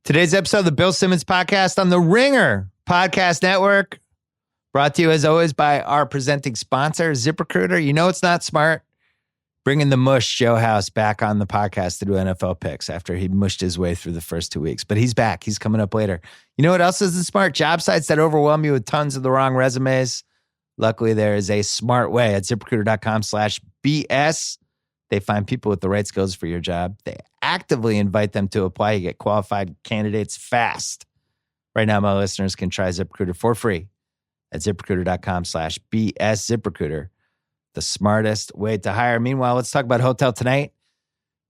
Today's episode of the Bill Simmons Podcast on the Ringer Podcast Network, brought to you as always by our presenting sponsor, ZipRecruiter. You know it's not smart bringing the mush Joe House back on the podcast to do NFL picks after he mushed his way through the first 2 weeks. But he's back. He's coming up later. You know what else isn't smart? Job sites that overwhelm you with tons of the wrong resumes. Luckily, there is a smart way at ZipRecruiter.com/BS. They find people with the right skills for your job. They actively invite them to apply. You get qualified candidates fast. Right now, my listeners can try ZipRecruiter for free at ZipRecruiter.com/BS. ZipRecruiter, the smartest way to hire. Meanwhile, let's talk about Hotel Tonight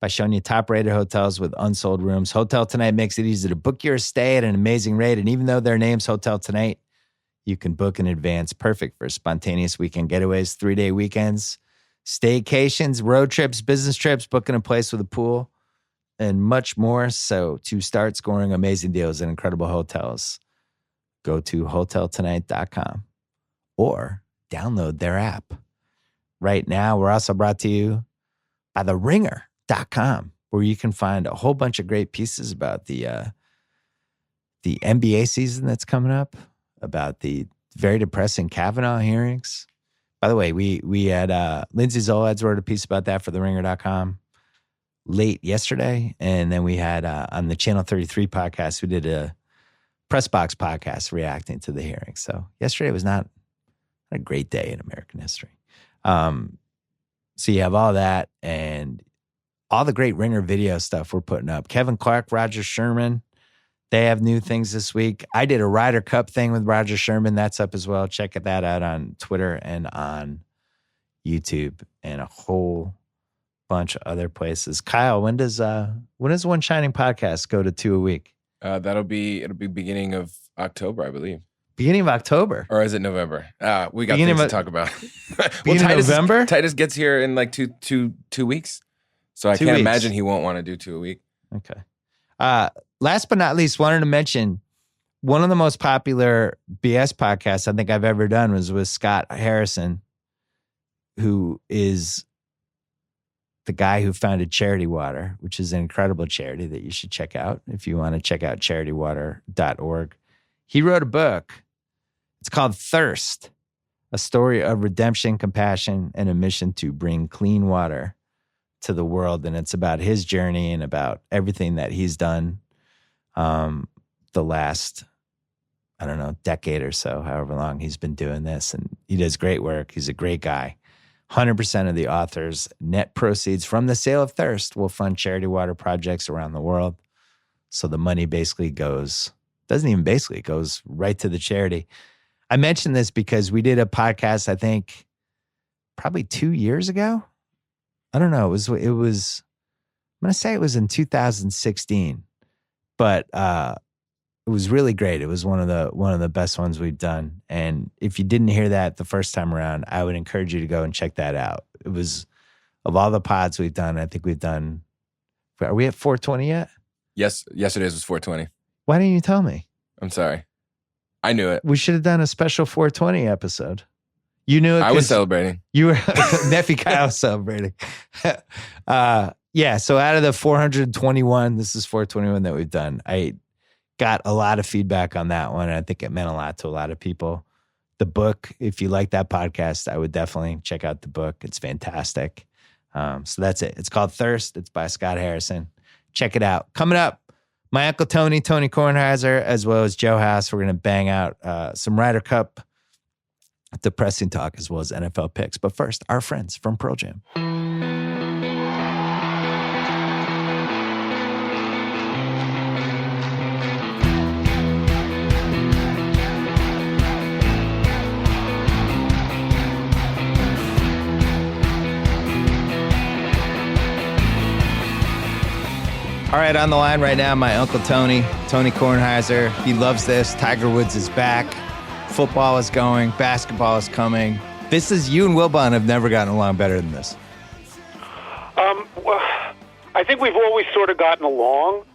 by showing you top-rated hotels with unsold rooms. Hotel Tonight makes it easy to book your stay at an amazing rate. And even though their name's Hotel Tonight, you can book in advance. Perfect for spontaneous weekend getaways, 3-day weekends, staycations, road trips, business trips, booking a place with a pool, and much more. So to start scoring amazing deals at incredible hotels, go to hoteltonight.com or download their app. Right now, we're also brought to you by theringer.com, where you can find a whole bunch of great pieces about the NBA season that's coming up, about the very depressing Kavanaugh hearings. By the way, we had Lindsay Zolad wrote a piece about that for theringer.com late yesterday. And then we had on the Channel 33 podcast, we did a press box podcast reacting to the hearing. So yesterday was not a great day in American history. So you have all that and all the great Ringer video stuff we're putting up. Kevin Clark, Roger Sherman, they have new things this week. I did a Ryder Cup thing with Roger Sherman. That's up as well. Check that out on Twitter and on YouTube and a whole bunch of other places. Kyle, when does One Shining Podcast go to 2 a week? It'll be beginning of October, I believe. Beginning of October? Or is it November? We got beginning things to talk about. Beginning of November? Titus gets here in like two weeks. So I can't imagine he won't want to do 2 a week. Okay. Last but not least, wanted to mention one of the most popular BS podcasts I think I've ever done was with Scott Harrison, who is the guy who founded Charity Water, which is an incredible charity that you should check out if you want to check out charitywater.org. He wrote a book. It's called Thirst, a story of redemption, compassion, and a mission to bring clean water to the world. And it's about his journey and about everything that he's done the last, decade or so, however long he's been doing this. And he does great work. He's a great guy. 100% of the author's net proceeds from the sale of Thirst will fund charity water projects around the world. So the money basically goes right to the charity. I mentioned this because we did a podcast, I think, probably 2 years ago. I don't know. It was, I'm going to say it was in 2016, but it was really great. It was one of the best ones we've done. And if you didn't hear that the first time around, I would encourage you to go and check that out. It was, of all the pods we've done, I think we've done, are we at 420 yet? Yes. Yesterday's was 420. Why didn't you tell me? I'm sorry. I knew it. We should have done a special 420 episode. You knew it. I was celebrating. You were nephew Kyle was celebrating. Yeah. So out of the 421, this is 421 that we've done. I got a lot of feedback on that one. And I think it meant a lot to a lot of people. The book, if you like that podcast, I would definitely check out the book. It's fantastic. So that's it. It's called Thirst. It's by Scott Harrison. Check it out. Coming up, my Uncle Tony Kornheiser, as well as Joe House. We're going to bang out some Ryder Cup depressing talk as well as NFL picks. But first, our friends from Pearl Jam. All right, on the line right now, my Uncle Tony Kornheiser. He loves this. Tiger Woods is back. Football is going. Basketball is coming. This is, you and Wilbon have never gotten along better than this. Well, I think we've always sort of gotten along.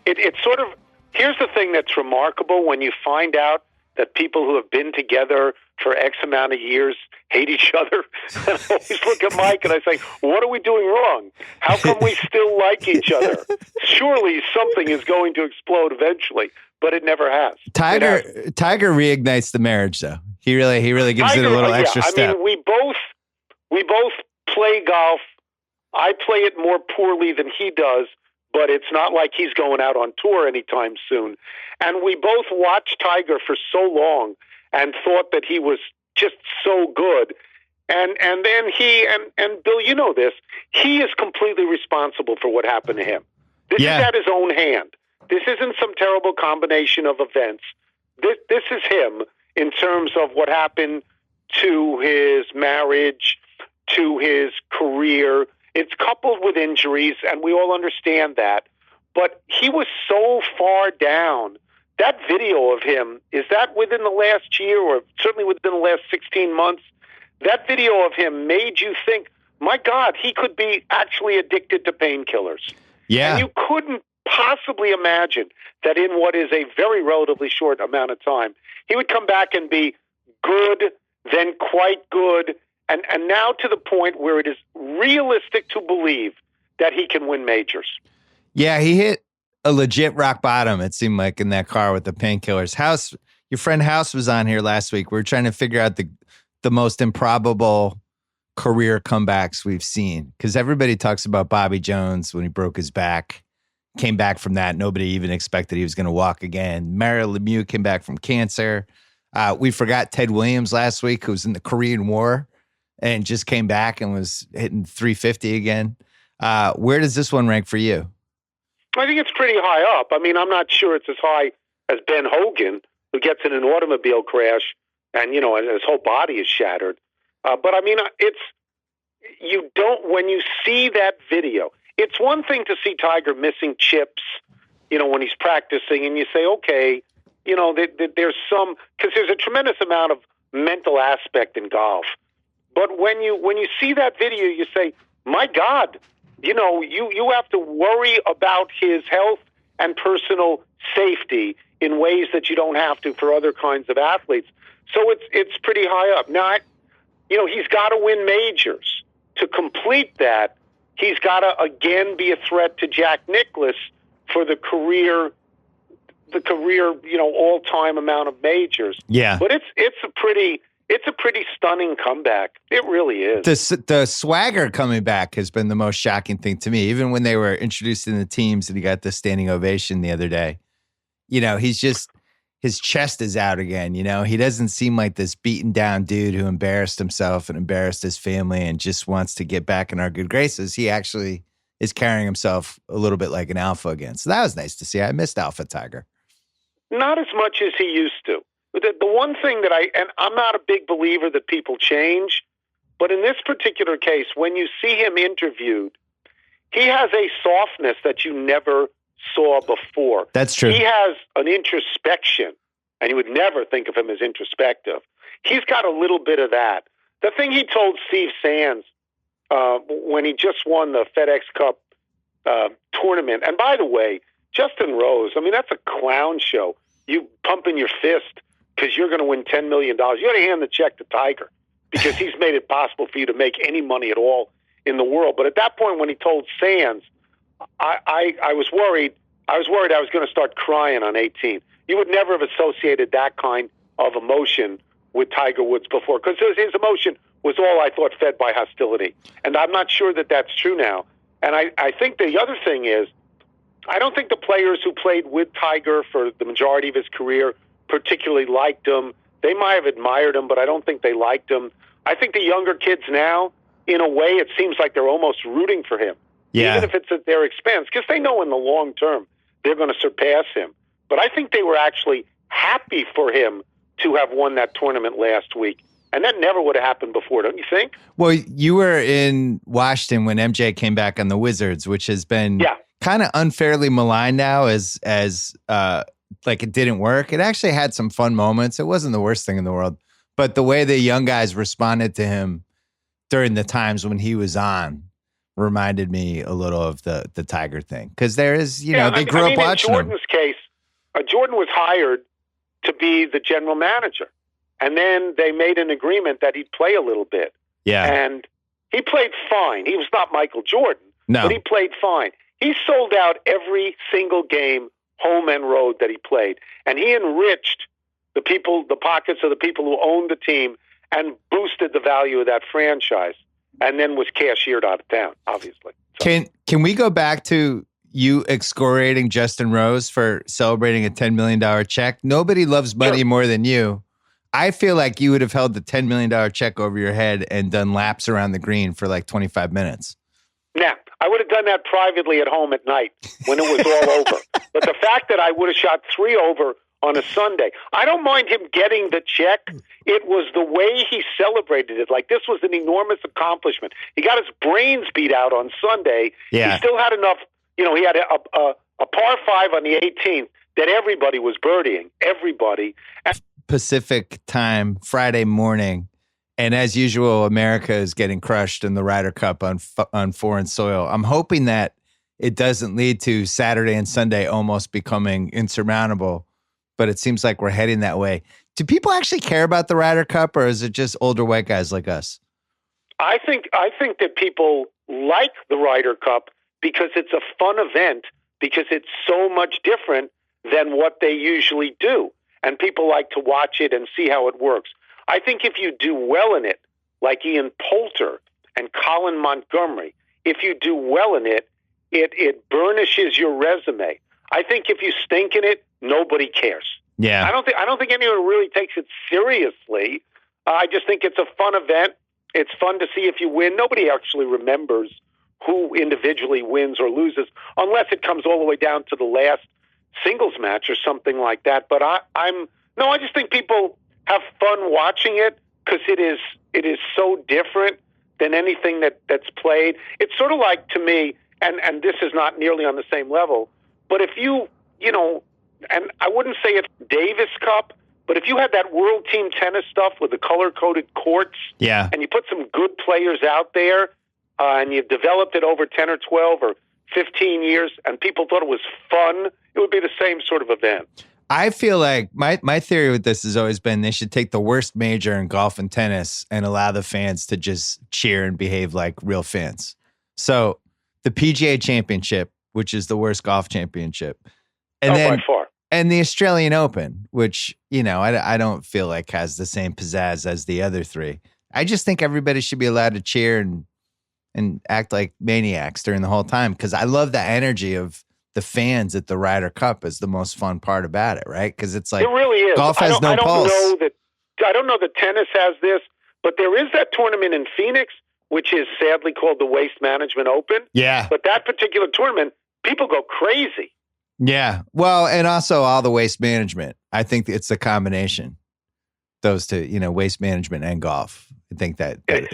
It's sort of, here's the thing that's remarkable when you find out that people who have been together for X amount of years hate each other. And I always look at Mike and I say, what are we doing wrong? How come we still like each other? Surely something is going to explode eventually, but it never has. Tiger reignites the marriage, though. He really gives it a little extra step. I mean, we both play golf. I play it more poorly than he does, but it's not like he's going out on tour anytime soon. And we both watched Tiger for so long and thought that he was just so good. And then and Bill, you know this, he is completely responsible for what happened to him. This is at his own hand. This isn't some terrible combination of events. This is him in terms of what happened to his marriage, to his career. It's coupled with injuries, and we all understand that. But he was so far down. That video of him, is that within the last year or certainly within the last 16 months? That video of him made you think, my God, he could be actually addicted to painkillers. Yeah. And you couldn't possibly imagine that in what is a very relatively short amount of time, he would come back and be good, then quite good, and now to the point where it is realistic to believe that he can win majors. Yeah, he hit a legit rock bottom, it seemed like, in that car with the painkillers. Your friend House was on here last week. We were trying to figure out the most improbable career comebacks we've seen, because everybody talks about Bobby Jones when he broke his back. Came back from that. Nobody even expected he was going to walk again. Mario Lemieux came back from cancer. We forgot Ted Williams last week, who was in the Korean War and just came back and was hitting 350 again. Where does this one rank for you? I think it's pretty high up. I mean, I'm not sure it's as high as Ben Hogan, who gets in an automobile crash and, and his whole body is shattered. But I mean, when you see that video, it's one thing to see Tiger missing chips, when he's practicing, and you say, okay, there's because there's a tremendous amount of mental aspect in golf. But when you see that video, you say, my God, you have to worry about his health and personal safety in ways that you don't have to for other kinds of athletes. So it's pretty high up. Now, he's got to win majors. To complete that, he's got to again be a threat to Jack Nicklaus for the career, all-time amount of majors. Yeah. But it's a pretty stunning comeback. It really is. The swagger coming back has been the most shocking thing to me. Even when they were introduced in the teams and he got the standing ovation the other day, he's just, his chest is out again. He doesn't seem like this beaten down dude who embarrassed himself and embarrassed his family and just wants to get back in our good graces. He actually is carrying himself a little bit like an alpha again. So that was nice to see. I missed Alpha Tiger. Not as much as he used to. The one thing that I'm not a big believer that people change, but in this particular case, when you see him interviewed, he has a softness that you never saw before. That's true. He has an introspection, and you would never think of him as introspective. He's got a little bit of that. The thing he told Steve Sands when he just won the FedEx Cup tournament, and by the way, Justin Rose, I mean, that's a clown show. You pumping your fist because you're going to win $10 million. You got to hand the check to Tiger because he's made it possible for you to make any money at all in the world. But at that point, when he told Sands, I was worried. I was worried I was going to start crying on 18. You would never have associated that kind of emotion with Tiger Woods before, because his emotion was all, I thought, fed by hostility. And I'm not sure that that's true now. And I think the other thing is, I don't think the players who played with Tiger for the majority of his career particularly liked him. They might have admired him, but I don't think they liked him. I think the younger kids now, in a way, it seems like they're almost rooting for him. Yeah. Even if it's at their expense, because they know in the long term they're going to surpass him. But I think they were actually happy for him to have won that tournament last week. And that never would have happened before, don't you think? Well, you were in Washington when MJ came back on the Wizards, which has been kind of unfairly maligned now as like it didn't work. It actually had some fun moments. It wasn't the worst thing in the world. But the way the young guys responded to him during the times when he was on reminded me a little of the Tiger thing. Because there is, they grew up watching him. In Jordan's case, Jordan was hired to be the general manager. And then they made an agreement that he'd play a little bit. Yeah. And he played fine. He was not Michael Jordan, No. but he played fine. He sold out every single game, home and road, that he played. And he enriched the pockets of the people who owned the team and boosted the value of that franchise, and then was cashiered out of town, obviously. So. Can we go back to you excoriating Justin Rose for celebrating a $10 million check? Nobody loves money more than you. I feel like you would have held the $10 million check over your head and done laps around the green for like 25 minutes. Nah, I would have done that privately at home at night when it was all over. But the fact that I would have shot 3 over on a Sunday, I don't mind him getting the check. It was the way he celebrated it. Like, this was an enormous accomplishment. He got his brains beat out on Sunday. Yeah. He still had enough. He had a par 5 on the 18th that everybody was birdieing. Everybody. Pacific time, Friday morning. And as usual, America is getting crushed in the Ryder Cup on foreign soil. I'm hoping that it doesn't lead to Saturday and Sunday almost becoming insurmountable, but it seems like we're heading that way. Do people actually care about the Ryder Cup, or is it just older white guys like us? I think that people like the Ryder Cup because it's a fun event, because it's so much different than what they usually do. And people like to watch it and see how it works. I think if you do well in it, like Ian Poulter and Colin Montgomery, if you do well in it, it burnishes your resume. I think if you stink in it, nobody cares. Yeah. I don't think anyone really takes it seriously. I just think it's a fun event. It's fun to see if you win. Nobody actually remembers who individually wins or loses, unless it comes all the way down to the last singles match or something like that. But I just think people have fun watching it because it is so different than anything that's played. It's sort of like, to me, and this is not nearly on the same level, but if you and I wouldn't say it's Davis Cup, but if you had that World Team Tennis stuff with the color-coded courts, yeah, and you put some good players out there, and you've developed it over 10 or 12 or 15 years, and people thought it was fun, it would be the same sort of event. I feel like my theory with this has always been they should take the worst major in golf and tennis and allow the fans to just cheer and behave like real fans. So the PGA Championship, which is the worst golf championship, and then by far. And the Australian Open, which, I don't feel like has the same pizzazz as the other three. I just think everybody should be allowed to cheer and act like maniacs during the whole time, because I love the energy of the fans at the Ryder Cup is the most fun part about it, right? Because it's like, it really is. Golf has no pulse. I don't know that tennis has this, but there is that tournament in Phoenix, which is sadly called the Waste Management Open. Yeah. But that particular tournament, people go crazy. Yeah. Well, and also all the waste management. I think it's a combination. Those two, waste management and golf. I think that it's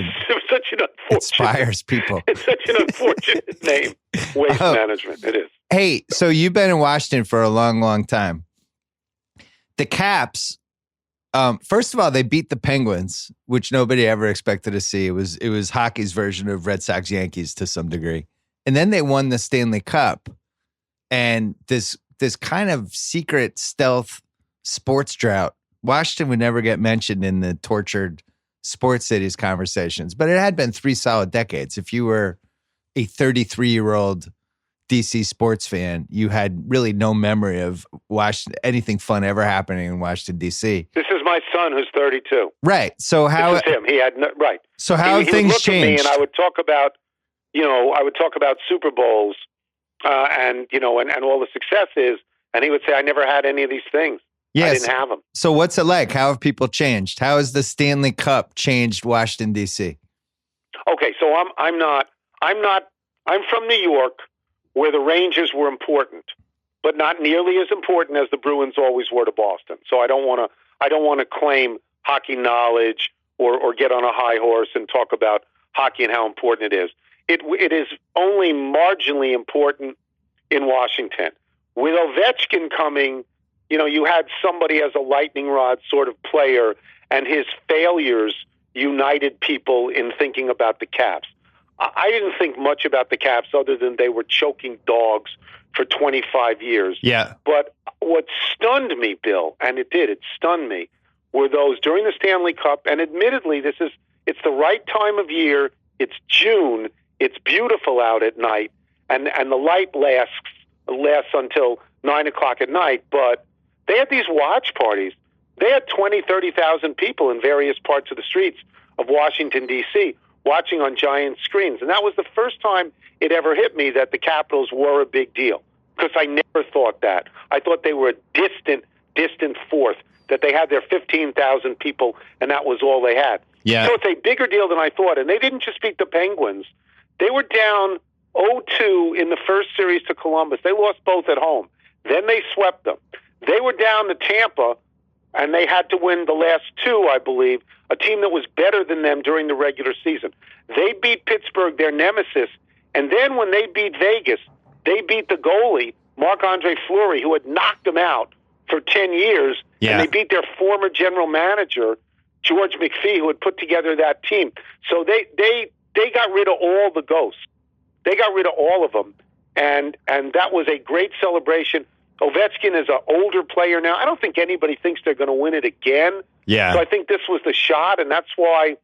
such an unfortunate, inspires people. It's such an unfortunate name, waste management. It is. Hey, so you've been in Washington for a long, long time. The Caps, first of all, they beat the Penguins, which nobody ever expected to see. It was hockey's version of Red Sox Yankees to some degree. And then they won the Stanley Cup. And this kind of secret stealth sports drought, Washington would never get mentioned in the tortured sports cities conversations, but it had been 3 solid decades. If you were a 33-year-old DC sports fan, you had really no memory of anything fun ever happening in Washington, D.C. This is my son who's 32. Right. So how this is him? He had right. So how have things changed? At me and I would talk about, Super Bowls. And all the successes, and he would say, I never had any of these things. Yes. I didn't have them. So what's it like? How have people changed? How has the Stanley Cup changed Washington, D.C.? Okay, so I'm from New York, where the Rangers were important, but not nearly as important as the Bruins always were to Boston. So I don't want to claim hockey knowledge or get on a high horse and talk about hockey and how important it is. It is only marginally important in Washington. With Ovechkin coming, you had somebody as a lightning rod sort of player, and his failures united people in thinking about the Caps. I didn't think much about the Caps other than they were choking dogs for 25 years. Yeah. But what stunned me, Bill, and it stunned me, were those during the Stanley Cup, and admittedly, it's the right time of year. It's June. It's beautiful out at night, and the light lasts until 9 o'clock at night. But they had these watch parties. They had 20, 30,000 people in various parts of the streets of Washington, D.C., watching on giant screens. And that was the first time it ever hit me that the Capitals were a big deal, because I never thought that. I thought they were a distant fourth, that they had their 15,000 people, and that was all they had. Yeah. So it's a bigger deal than I thought. And they didn't just beat the Penguins. They were down 0-2 in the first series to Columbus. They lost both at home. Then they swept them. They were down to Tampa, and they had to win the last two, I believe, a team that was better than them during the regular season. They beat Pittsburgh, their nemesis, and then when they beat Vegas, they beat the goalie, Marc-Andre Fleury, who had knocked them out for 10 years, and they beat their former general manager, George McVay, who had put together that team. So they got rid of all the ghosts. They got rid of all of them, and that was a great celebration. Ovechkin is an older player now. I don't think anybody thinks they're going to win it again. Yeah. So I think this was the shot, and that's why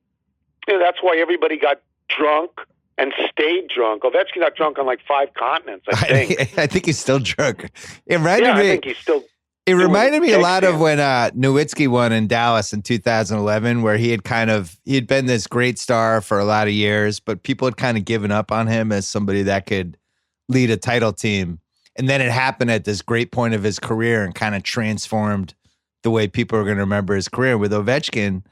everybody got drunk and stayed drunk. Ovechkin got drunk on like 5 continents, I think. I think he's still drunk. It I think he's still. It reminded me a lot of when Nowitzki won in Dallas in 2011, where he had been this great star for a lot of years, but people had kind of given up on him as somebody that could lead a title team. And then it happened at this great point of his career and kind of transformed the way people are going to remember his career. With Ovechkin,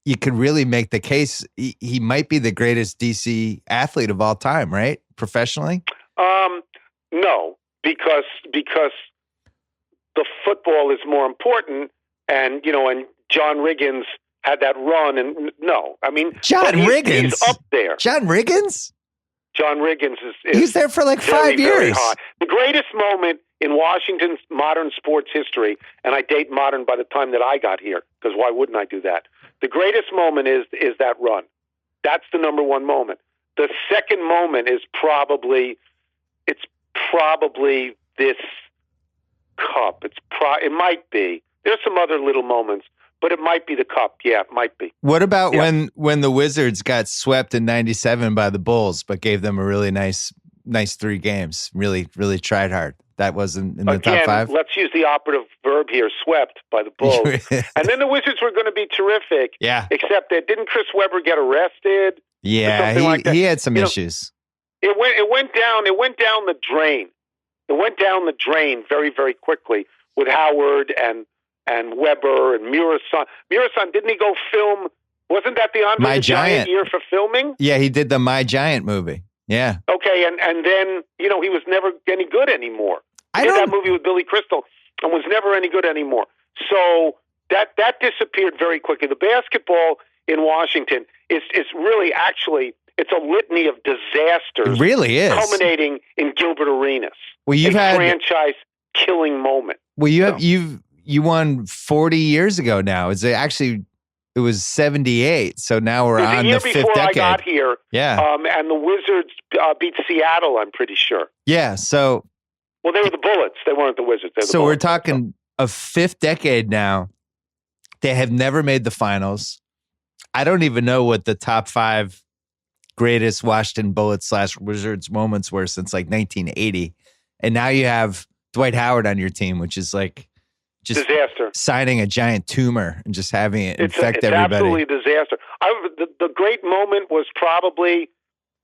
you could really make the case he might be the greatest DC athlete of all time, right? Professionally? No, because the football is more important, and John Riggins had that run, and no, I mean John Riggins he's up there. John Riggins is he's there for like 5 years. Very high. The greatest moment in Washington's modern sports history, and I date modern by the time that I got here, because why wouldn't I do that? The greatest moment is that run. That's the number one moment. The second moment is probably this cup. It might be. There's some other little moments, but it might be the cup. Yeah, it might be. What about when the Wizards got swept in '97 by the Bulls, but gave them a really nice 3 games? Really, really tried hard. That wasn't in the top 5? Let's use the operative verb here, swept by the Bulls. And then the Wizards were going to be terrific. Yeah. Except that didn't Chris Webber get arrested? Yeah, he had some issues. It went down the drain. It went down the drain very, very quickly with Howard and Weber and Murasan. Murasan, didn't he go film? Wasn't that the Andre the Giant year for filming? Yeah, he did the My Giant movie. Yeah. Okay, and then he was never any good anymore. He did that movie with Billy Crystal and was never any good anymore. So that disappeared very quickly. The basketball in Washington is really actually it's a litany of disasters. It really is. Culminating in Gilbert Arenas. Well, you've had franchise killing moment. Well, you won 40 years ago now. It was 78, so now we're on the 5th decade. The year before I got here, yeah. And the Wizards beat Seattle, I'm pretty sure. Yeah, so... Well, they were the Bullets. They weren't the Wizards. So we're talking a 5th decade now. They have never made the finals. I don't even know what the top 5 greatest Washington Bullets / Wizards moments were since like 1980. And now you have Dwight Howard on your team, which is like just disaster. Signing a giant tumor and just having it infect everybody. It's absolutely a disaster. The great moment was probably,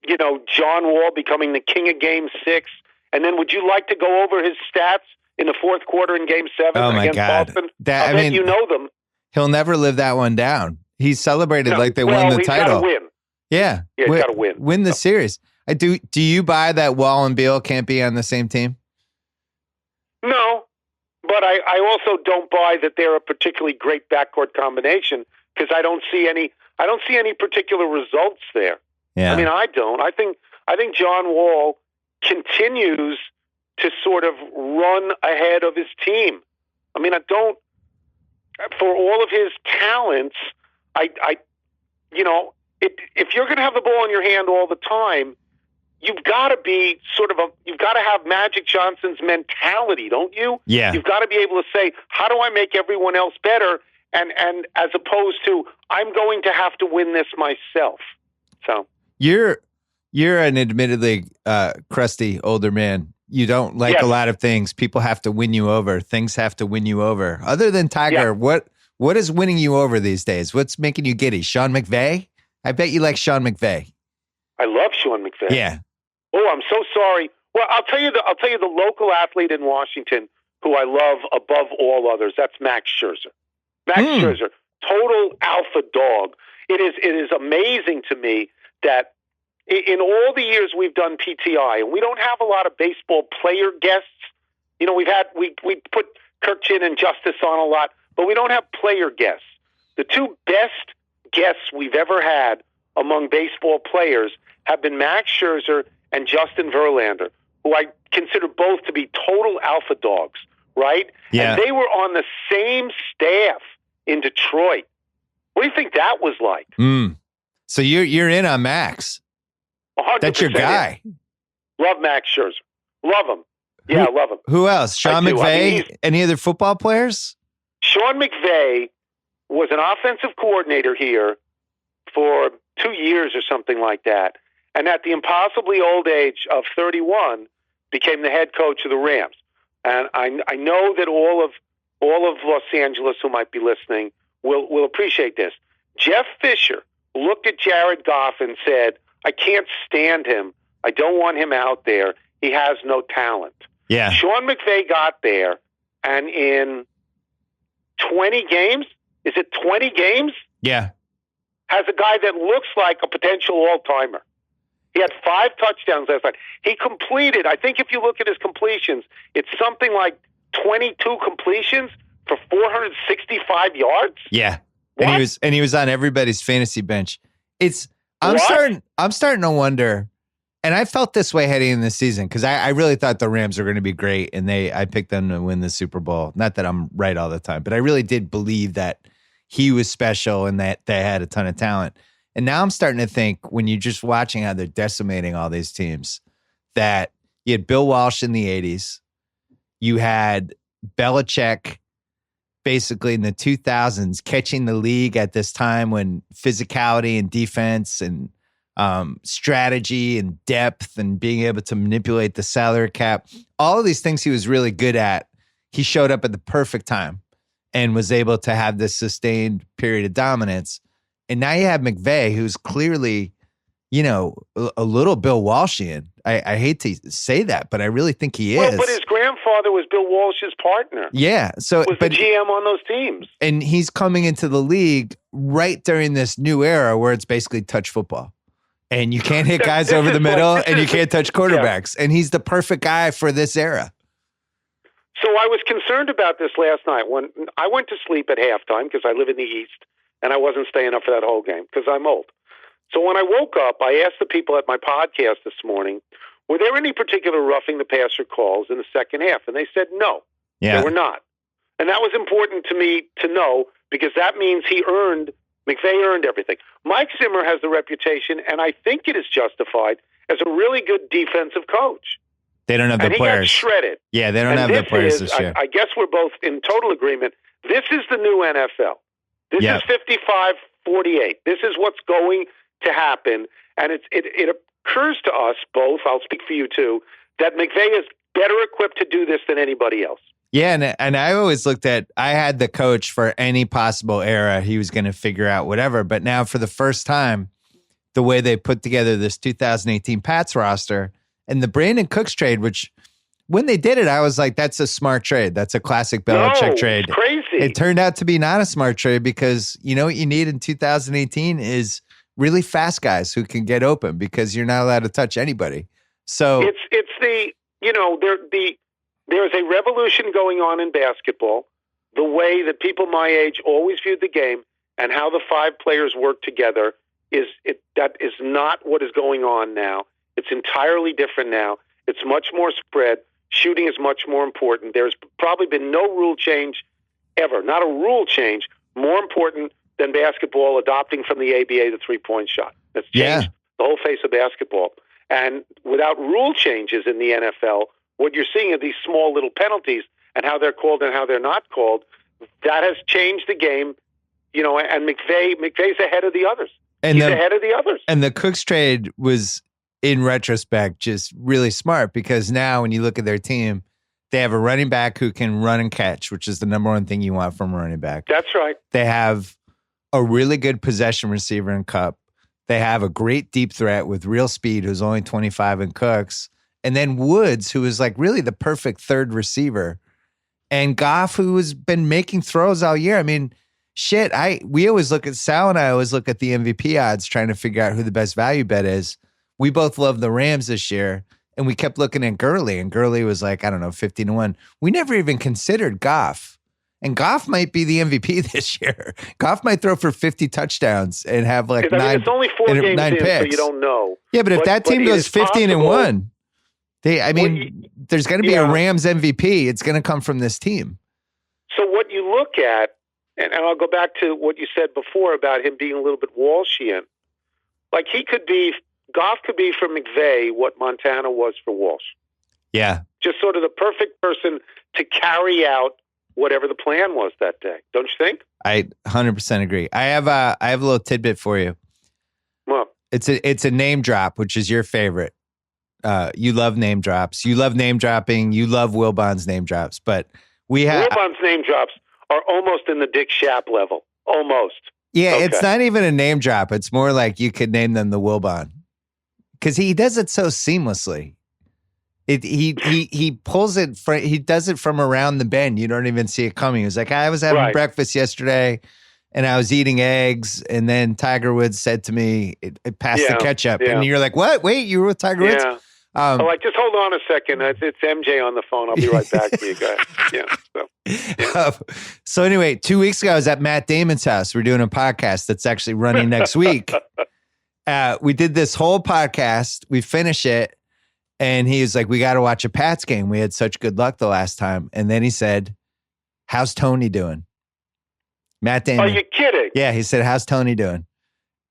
John Wall becoming the king of Game 6. And then would you like to go over his stats in the 4th quarter in Game 7 against Boston? I bet you know them. He'll never live that one down. He celebrated like they won the title. Win. Yeah. He's got to win. Win the series. Do you buy that Wall and Beal can't be on the same team? No, but I also don't buy that they're a particularly great backcourt combination because I don't see any particular results there. Yeah. I mean, I don't. I think John Wall continues to sort of run ahead of his team. I mean, I don't. For all of his talents, if you're going to have the ball in your hand all the time, you've got to be you've got to have Magic Johnson's mentality, don't you? Yeah. You've got to be able to say, how do I make everyone else better? And as opposed to, I'm going to have to win this myself. So you're an admittedly crusty older man. You don't like a lot of things. People have to win you over. Things have to win you over. Other than Tiger, what is winning you over these days? What's making you giddy? Sean McVay? I bet you like Sean McVay. I love Sean McVay. Yeah. Oh, I'm so sorry. Well, I'll tell you the local athlete in Washington who I love above all others. That's Max Scherzer. Max Scherzer, total alpha dog. It is amazing to me that in all the years we've done PTI, and we don't have a lot of baseball player guests. You know, we put Kirk Chin and Justice on a lot, but we don't have player guests. The two best guests we've ever had among baseball players have been Max Scherzer and Justin Verlander, who I consider both to be total alpha dogs, right? Yeah. And they were on the same staff in Detroit. What do you think that was like? So you're in on Max. 100% That's your guy. in. Love Max Scherzer. Love him. Yeah, love him. Who else? Sean McVay? Any other football players? Sean McVay was an offensive coordinator here for 2 years or something like that. And at the impossibly old age of 31, became the head coach of the Rams. And I know that all of Los Angeles who might be listening will appreciate this. Jeff Fisher looked at Jared Goff and said, I can't stand him. I don't want him out there. He has no talent. Yeah. Sean McVay got there, and in 20 games, is it 20 games? Yeah. Has a guy that looks like a potential all-timer. He had 5 touchdowns last night. He completed, I think if you look at his completions, it's something like 22 completions for 465 yards. Yeah. What? And he was on everybody's fantasy bench. I'm starting to wonder, and I felt this way heading in the season because I really thought the Rams were going to be great, and I picked them to win the Super Bowl. Not that I'm right all the time, but I really did believe that he was special and that they had a ton of talent. And now I'm starting to think, when you're just watching how they're decimating all these teams, that you had Bill Walsh in the 80s, you had Belichick basically in the 2000s catching the league at this time when physicality and defense and strategy and depth and being able to manipulate the salary cap, all of these things he was really good at, he showed up at the perfect time and was able to have this sustained period of dominance. And now you have McVay, who's clearly, you know, a little Bill Walshian. I hate to say that, but I really think he is. Well, but his grandfather was Bill Walsh's partner. Yeah. So, was the GM on those teams. And he's coming into the league right during this new era where it's basically touch football. And you can't hit guys over the middle, and you can't touch quarterbacks. Yeah. And he's the perfect guy for this era. So I was concerned about this last night when I went to sleep at halftime because I live in the East, and I wasn't staying up for that whole game because I'm old. So when I woke up, I asked the people at my podcast this morning, were there any particular roughing the passer calls in the second half? And they said no, there were not. And that was important to me to know because that means McVay earned everything. Mike Zimmer has the reputation, and I think it is justified, as a really good defensive coach. They don't have the players. Got shredded. Yeah, they don't have the players this year. I guess we're both in total agreement. This is the new NFL. This is 55-48. This is what's going to happen. And it occurs to us both, I'll speak for you too, that McVay is better equipped to do this than anybody else. Yeah, and I always looked at, I had the coach for any possible era. He was going to figure out whatever. But now for the first time, the way they put together this 2018 Pats roster and the Brandon Cooks trade, which when they did it, I was like, that's a smart trade. That's a classic Belichick trade. It's crazy. It turned out to be not a smart trade because you know what you need in 2018 is really fast guys who can get open because you're not allowed to touch anybody. So it's the, you know, there's a revolution going on in basketball, the way that people my age always viewed the game and how the 5 players work together that is not what is going on now. It's entirely different now. It's much more spread. Shooting is much more important. There's probably been no rule change ever, not a rule change, more important than basketball adopting from the ABA the 3-point shot. That's changed the whole face of basketball. And without rule changes in the NFL, what you're seeing are these small little penalties and how they're called and how they're not called. That has changed the game, and McVay's ahead of the others. He's ahead of the others. And the Cooks trade was, in retrospect, just really smart, because now when you look at their team, they have a running back who can run and catch, which is the number one thing you want from a running back. That's right. They have a really good possession receiver in Cup. They have a great deep threat with real speed, who's only 25 in Cooks. And then Woods, who is like really the perfect third receiver. And Goff, who has been making throws all year. I mean, shit, we always look at, Sal and I always look at the MVP odds trying to figure out who the best value bet is. We both love the Rams this year. And we kept looking at Gurley, and Gurley was like, 15-1. We never even considered Goff. And Goff might be the MVP this year. Goff might throw for 50 touchdowns and have like it's only 4 games in, picks. So you don't know. Yeah, but if that team goes 15-1, there's going to be a Rams MVP. It's going to come from this team. So what you look at, and I'll go back to what you said before about him being a little bit Walshian. Like Goff could be for McVay what Montana was for Walsh. Yeah. Just sort of the perfect person to carry out whatever the plan was that day. Don't you think? I 100% agree. I have a little tidbit for you. Well, it's a name drop, which is your favorite. You love name drops. You love name dropping. You love Wilbon's name drops. But Wilbon's name drops are almost in the Dick Schaap level. Almost. Yeah, okay. It's not even a name drop. It's more like you could name them the Wilbon. Because he does it so seamlessly. He pulls it. He does it from around the bend. You don't even see it coming. He was like, I was having breakfast yesterday, and I was eating eggs, and then Tiger Woods said to me, "It passed the ketchup," and you're like, "What? Wait, you were with Tiger Woods?" Just hold on a second. It's MJ on the phone. I'll be right back to you guys. So anyway, 2 weeks ago, I was at Matt Damon's house. We're doing a podcast that's actually running next week. We did this whole podcast. We finish it. And he was like, we got to watch a Pats game. We had such good luck the last time. And then he said, how's Tony doing? Matt Damon. Are you kidding? Yeah, he said, how's Tony doing?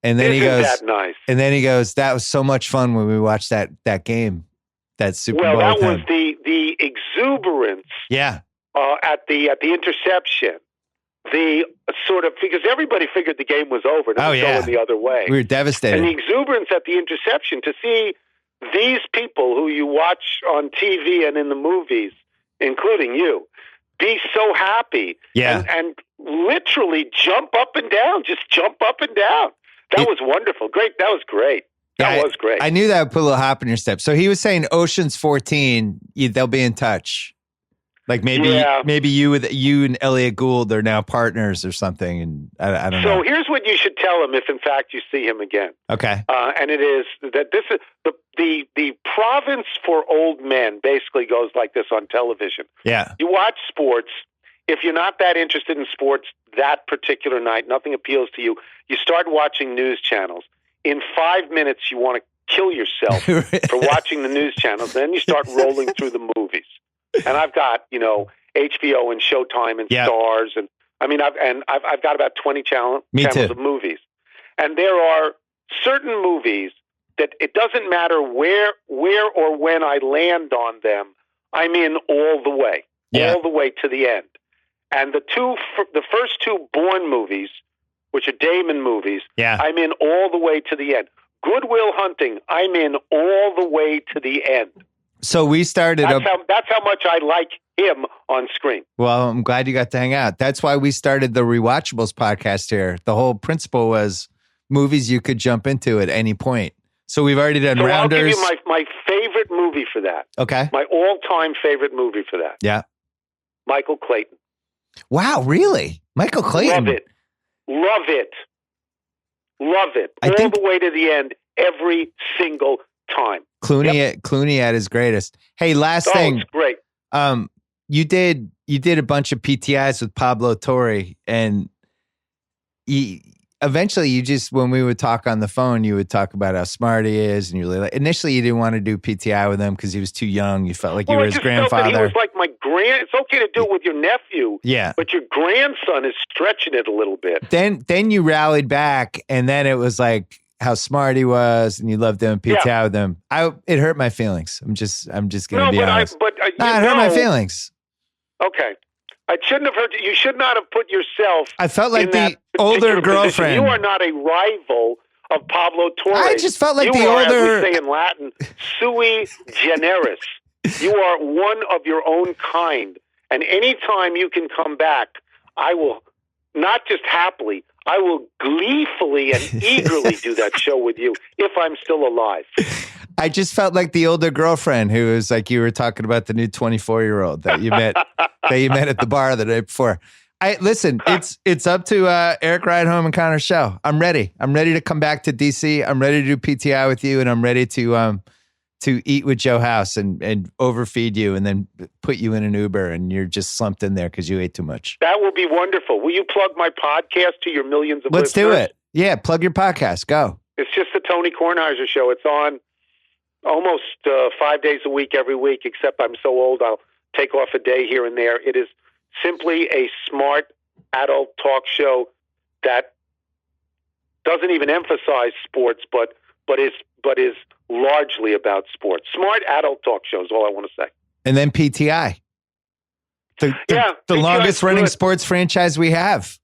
And then he goes, that nice? And then he goes, that was so much fun when we watched that game, that Super Bowl. Well, that was the exuberance. Yeah. At the interception. The sort of, because everybody figured the game was over. And it was going the other way. We were devastated. And the exuberance at the interception, to see these people who you watch on TV and in the movies, including you, be so happy and literally jump up and down, just jump up and down. That was wonderful. Great. That was great. That was great. I knew that would put a little hop in your step. So he was saying Ocean's 14, they'll be in touch. Like maybe you and Elliot Gould are now partners or something, and I don't know. So here's what you should tell him if, in fact, you see him again. Okay. And it is that this is the province for old men. Basically, goes like this on television. Yeah. You watch sports. If you're not that interested in sports that particular night, nothing appeals to you. You start watching news channels. In 5 minutes, you want to kill yourself for watching the news channels. Then you start rolling through the movies. And I've got, HBO and Showtime and Stars, and I mean, I've got about 20 channels of movies. And there are certain movies that it doesn't matter where or when I land on them, I'm in all the way to the end. And the first two Bourne movies, which are Damon movies, I'm in all the way to the end. Good Will Hunting, I'm in all the way to the end. So we started. That's how much I like him on screen. Well, I'm glad you got to hang out. That's why we started the Rewatchables podcast here. The whole principle was movies you could jump into at any point. So we've already done Rounders. I'll give you my favorite movie for that. Okay. My all-time favorite movie for that. Yeah. Michael Clayton. Wow, really? Michael Clayton. Love it. All the way to the end, every single time. Clooney at his greatest. Hey, last thing. It's great. You did a bunch of PTIs with Pablo Torre, and eventually you just, when we would talk on the phone, you would talk about how smart he is, and initially you didn't want to do PTI with him because he was too young. You felt like you were his grandfather. He was like my It's okay to do it with your nephew. Yeah. But your grandson is stretching it a little bit. Then you rallied back, and then it was like how smart he was, and you loved doing PTI with him. It hurt my feelings. I'm just going to be honest. It hurt my feelings. Okay. I shouldn't have hurt you. You should not have put yourself. I felt like the older girlfriend. Position. You are not a rival of Pablo Torres. I just felt like you the are, older. As we say in Latin, sui generis. You are one of your own kind. And anytime you can come back, I will not just happily, I will gleefully and eagerly do that show with you if I'm still alive. I just felt like the older girlfriend who was like you were talking about the new 24-year-old that you met at the bar the day before. Listen, it's up to Eric Rideholm and Connor's show. I'm ready. I'm ready to come back to DC. I'm ready to do PTI with you, and I'm ready to eat with Joe House and overfeed you and then put you in an Uber and you're just slumped in there because you ate too much. That will be wonderful. Will you plug my podcast to your millions of listeners? Let's do it. Yeah, plug your podcast. Go. It's just the Tony Kornheiser show. It's on almost 5 days a week, every week, except I'm so old I'll take off a day here and there. It is simply a smart adult talk show that doesn't even emphasize sports, but is largely about sports. Smart adult talk show is all I want to say. And then PTI. The longest running sports franchise we have.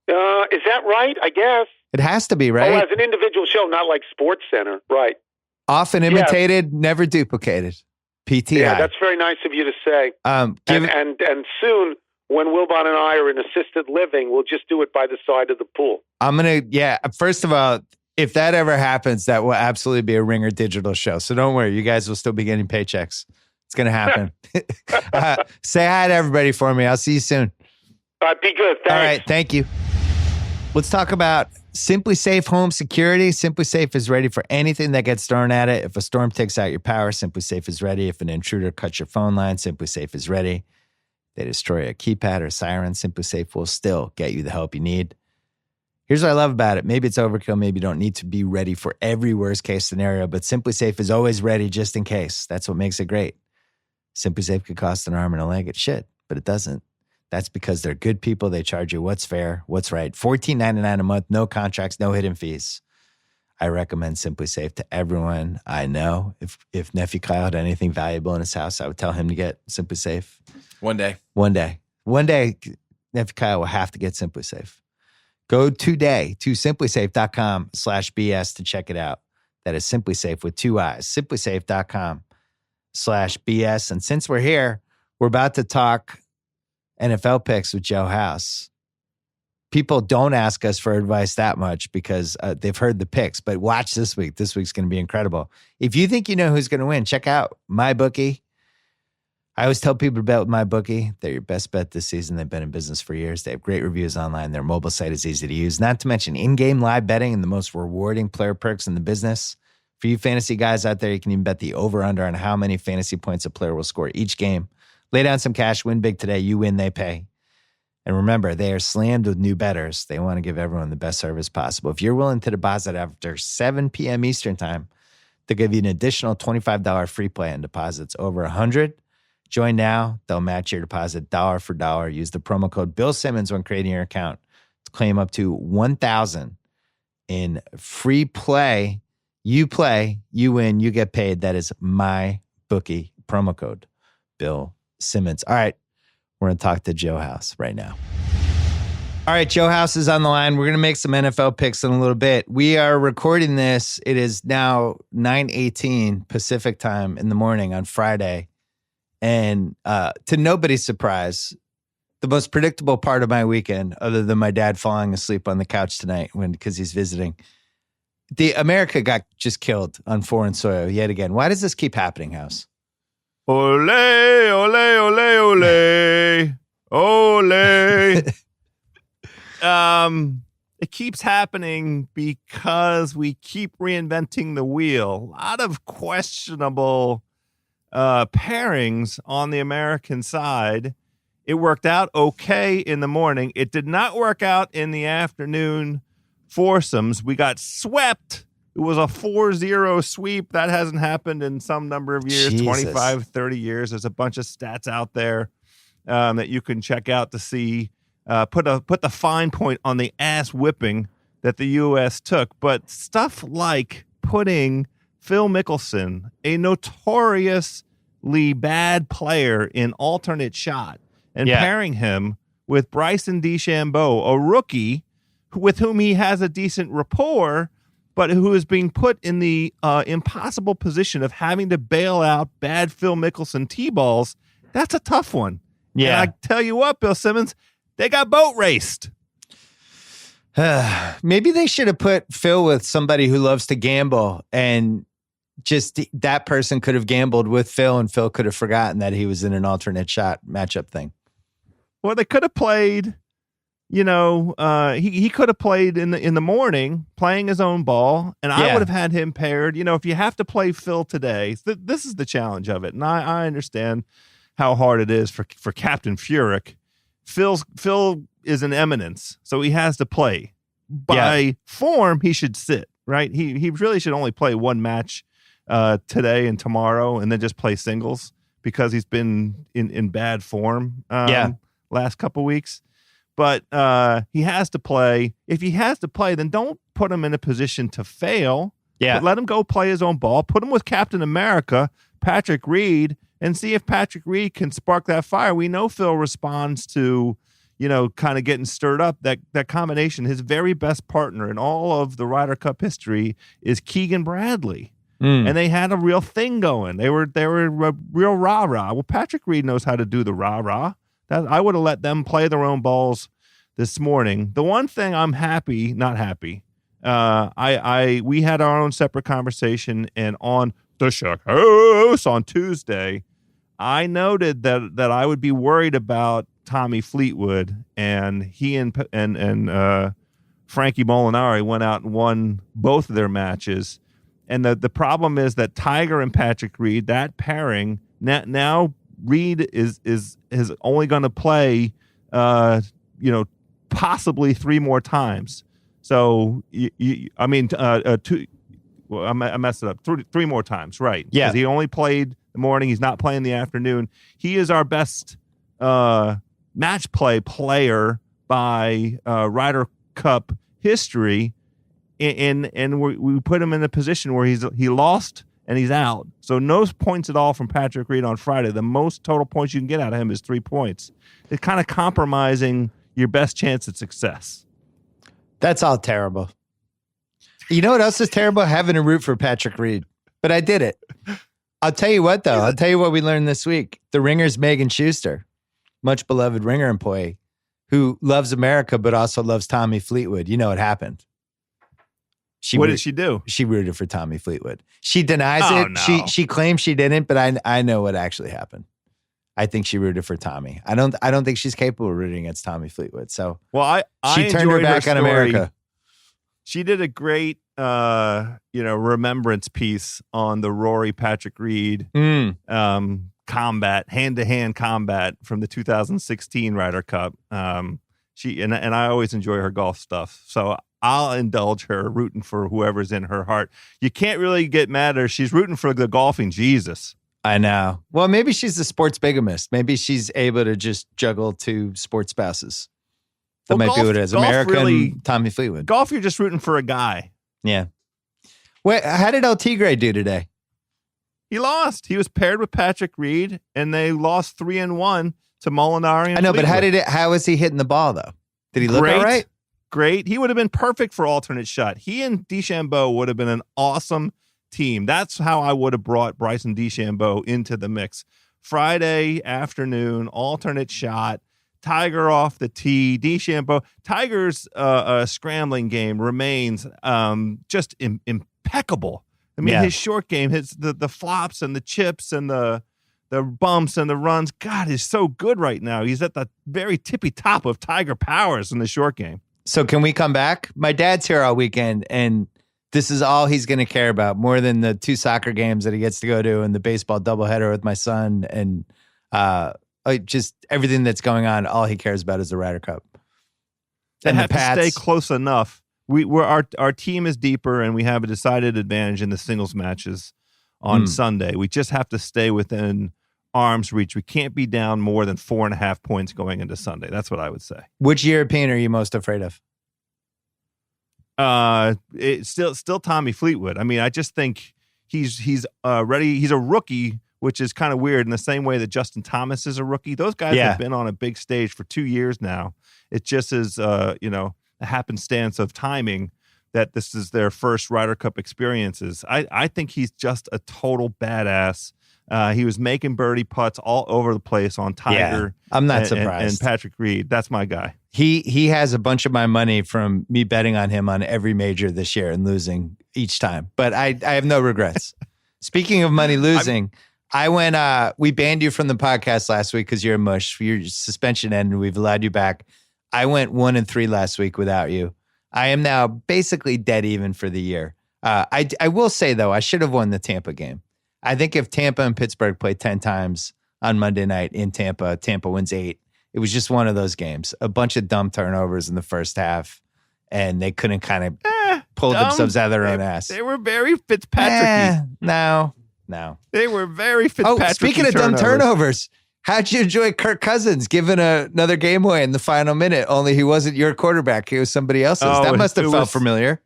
Is that right? I guess. It has to be, right? Oh, as an individual show, not like Sports Center. Right. Often imitated, never duplicated. PTI. Yeah, that's very nice of you to say. And soon, when Wilbon and I are in assisted living, we'll just do it by the side of the pool. First of all, if that ever happens, that will absolutely be a Ringer digital show. So don't worry, you guys will still be getting paychecks. It's going to happen. Say hi to everybody for me. I'll see you soon. Be good. Thanks. All right. Thank you. Let's talk about Simply Safe Home Security. Simply Safe is ready for anything that gets thrown at it. If a storm takes out your power, Simply Safe is ready. If an intruder cuts your phone line, Simply Safe is ready. They destroy a keypad or siren, Simply Safe will still get you the help you need. Here's what I love about it. Maybe it's overkill. Maybe you don't need to be ready for every worst case scenario, but Simply Safe is always ready just in case. That's what makes it great. Simply Safe could cost an arm and a leg. It should, but it doesn't. That's because they're good people. They charge you what's fair, what's right. $14.99 a month, no contracts, no hidden fees. I recommend Simply Safe to everyone I know. If Nephew Kyle had anything valuable in his house, I would tell him to get Simply Safe. One day, Nephew Kyle will have to get Simply Safe. Go today to simplysafe.com/BS to check it out. That is Simply Safe with 2 I's. Simplysafe.com/BS. And since we're here, we're about to talk NFL picks with Joe House. People don't ask us for advice that much because they've heard the picks, but watch this week. This week's going to be incredible. If you think you know who's going to win, check out MyBookie. I always tell people to bet with MyBookie. They're your best bet this season. They've been in business for years. They have great reviews online. Their mobile site is easy to use. Not to mention in-game live betting and the most rewarding player perks in the business. For you fantasy guys out there, you can even bet the over-under on how many fantasy points a player will score each game. Lay down some cash, win big today. You win, they pay. And remember, they are slammed with new bettors. They want to give everyone the best service possible. If you're willing to deposit after 7 p.m. Eastern time, they'll give you an additional $25 free play on deposits over $100. Join now. They'll match your deposit dollar for dollar. Use the promo code Bill Simmons when creating your account to claim up to $1,000 in free play. You play, you win, you get paid. That is MyBookie promo code Bill Simmons. All right, we're going to talk to Joe House right now. All right, Joe House is on the line. We're going to make some NFL picks in a little bit. We are recording this. It is now 9:18 Pacific time in the morning on Friday. And to nobody's surprise, the most predictable part of my weekend, other than my dad falling asleep on the couch tonight because he's visiting, America got just killed on foreign soil yet again. Why does this keep happening, House? Ole, ole, ole, ole, ole. It keeps happening because we keep reinventing the wheel. A lot of questionable pairings on the American side. It worked out okay in the morning. It did not work out in the afternoon foursomes. We got swept. It was a 4-0 sweep. That hasn't happened in some number of years, Jesus. 25, 30 years. There's a bunch of stats out there that you can check out to see. Put the fine point on the ass whipping that the U.S. took, but stuff like putting Phil Mickelson, a notoriously bad player, in alternate shot and pairing him with Bryson DeChambeau, a rookie with whom he has a decent rapport, but who is being put in the impossible position of having to bail out bad Phil Mickelson T-balls. That's a tough one. Yeah. And I tell you what, Bill Simmons, they got boat raced. Maybe they should have put Phil with somebody who loves to gamble, and just that person could have gambled with Phil, and Phil could have forgotten that he was in an alternate shot matchup thing. Well, they could have played, he could have played in the morning playing his own ball, and I would have had him paired. If you have to play Phil today, this is the challenge of it. And I understand how hard it is for Captain Furyk. Phil is an eminence, so he has to play. By form, he should sit, right? He really should only play one match today and tomorrow, and then just play singles because he's been in bad form last couple weeks. But he has to play. If he has to play, then don't put him in a position to fail. Yeah. But let him go play his own ball. Put him with Captain America, Patrick Reed, and see if Patrick Reed can spark that fire. We know Phil responds to, kind of getting stirred up. That combination, his very best partner in all of the Ryder Cup history is Keegan Bradley. And they had a real thing going. They were a real rah-rah. Well, Patrick Reed knows how to do the rah-rah. I would have let them play their own balls this morning. The one thing I'm not happy. We had our own separate conversation, and on the Shackhouse on Tuesday, I noted that I would be worried about Tommy Fleetwood, and he and Frankie Molinari went out and won both of their matches. And the problem is that Tiger and Patrick Reed, that pairing, now Reed is only going to play, possibly 3 more times. So, I messed it up. 3 more times, right? Yeah. Because he only played the morning. He's not playing the afternoon. He is our best match play player by Ryder Cup history. And we put him in a position where he lost and he's out. So no points at all from Patrick Reed on Friday. The most total points you can get out of him is 3 points. It's kind of compromising your best chance at success. That's all terrible. You know what else is terrible? Having to root for Patrick Reed. But I did it. I'll tell you what, though. I'll tell you what we learned this week. The Ringer's Megan Schuster, much beloved Ringer employee, who loves America but also loves Tommy Fleetwood. You know what happened? What did she do? She rooted for Tommy Fleetwood. She denies it. No. She claims she didn't, but I know what actually happened. I think she rooted for Tommy. I don't think she's capable of rooting against Tommy Fleetwood. So she turned her back on America. She did a great remembrance piece on the Rory Patrick Reed combat, hand-to-hand combat from the 2016 Ryder Cup. She and I always enjoy her golf stuff. So I'll indulge her rooting for whoever's in her heart. You can't really get mad at her. She's rooting for the golfing Jesus. I know. Well, maybe she's a sports bigamist. Maybe she's able to just juggle 2 sports spouses. That might be what it is. America and Tommy Fleetwood. Golf, you're just rooting for a guy. Yeah. Wait, how did El Tigre do today? He lost. He was paired with Patrick Reed, and they lost 3-1 to Molinari and I know, Fleetwood. but how was he hitting the ball, though? Did he look all right? Great. He would have been perfect for alternate shot. He and DeChambeau would have been an awesome team. That's how I would have brought Bryson DeChambeau into the mix. Friday afternoon, alternate shot, Tiger off the tee, DeChambeau. Tiger's scrambling game remains just impeccable. I mean, his short game, the flops and the chips and the bumps and the runs, God, is so good right now. He's at the very tippy top of Tiger powers in the short game. So can we come back? My dad's here all weekend, and this is all he's going to care about, more than the 2 soccer games that he gets to go to and the baseball doubleheader with my son, and just everything that's going on. All he cares about is the Ryder Cup. They have to stay close enough. Our team is deeper, and we have a decided advantage in the singles matches on Sunday. We just have to stay within arm's reach. We can't be down more than 4.5 points going into Sunday. That's what I would say. Which European are you most afraid of? It's still Tommy Fleetwood. I mean, I just think he's ready. He's a rookie, which is kind of weird in the same way that Justin Thomas is a rookie. Those guys have been on a big stage for 2 years now. It just is, a happenstance of timing that this is their first Ryder Cup experiences. I think he's just a total badass. He was making birdie putts all over the place on Tiger. Yeah, I'm not surprised. And Patrick Reed. That's my guy. He has a bunch of my money from me betting on him on every major this year and losing each time. But I have no regrets. Speaking of money losing, I went, we banned you from the podcast last week because you're a mush. Your suspension ended. We've allowed you back. I went 1-3 last week without you. I am now basically dead even for the year. I will say, though, I should have won the Tampa game. I think if Tampa and Pittsburgh play 10 times on Monday night in Tampa, Tampa wins 8. It was just one of those games. A bunch of dumb turnovers in the first half, and they couldn't kind of pull themselves out of their own ass. They were very Fitzpatrick-y. No. They were very Fitzpatrick-y. Oh, speaking of dumb turnovers, how'd you enjoy Kirk Cousins giving another game away in the final minute, only he wasn't your quarterback. He was somebody else's. That must have felt familiar.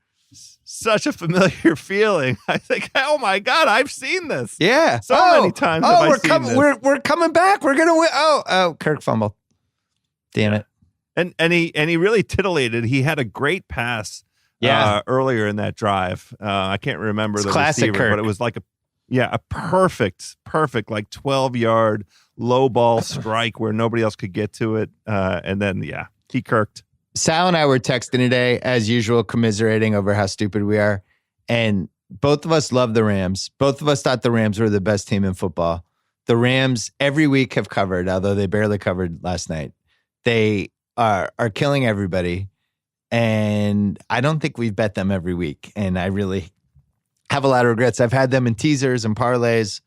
Such a familiar feeling. I think, oh my God, I've seen this. Yeah. So many times have I seen this. We're coming back. We're going to win. Oh, Kirk fumbled. Damn it. And he really titillated. He had a great pass earlier in that drive. I can't remember the classic receiver, Kirk. but it was like a perfect, like 12-yard low ball strike where nobody else could get to it. And then, he kirked. Sal and I were texting today, as usual, commiserating over how stupid we are. And both of us love the Rams. Both of us thought the Rams were the best team in football. The Rams every week have covered, although they barely covered last night. They are killing everybody. And I don't think we've bet them every week. And I really have a lot of regrets. I've had them in teasers and parlays.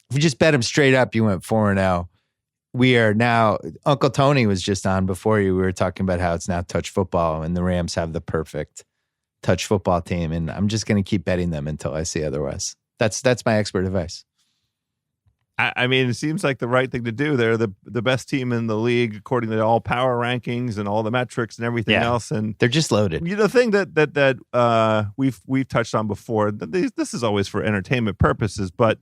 If you just bet them straight up, you went 4-0. We are now, Uncle Tony was just on before you. We were talking about how it's now touch football and the Rams have the perfect touch football team. And I'm just going to keep betting them until I see otherwise. That's my expert advice. I mean, it seems like the right thing to do. They're the best team in the league, according to all power rankings and all the metrics and everything else. And they're just loaded. The thing that we've touched on before, this is always for entertainment purposes, but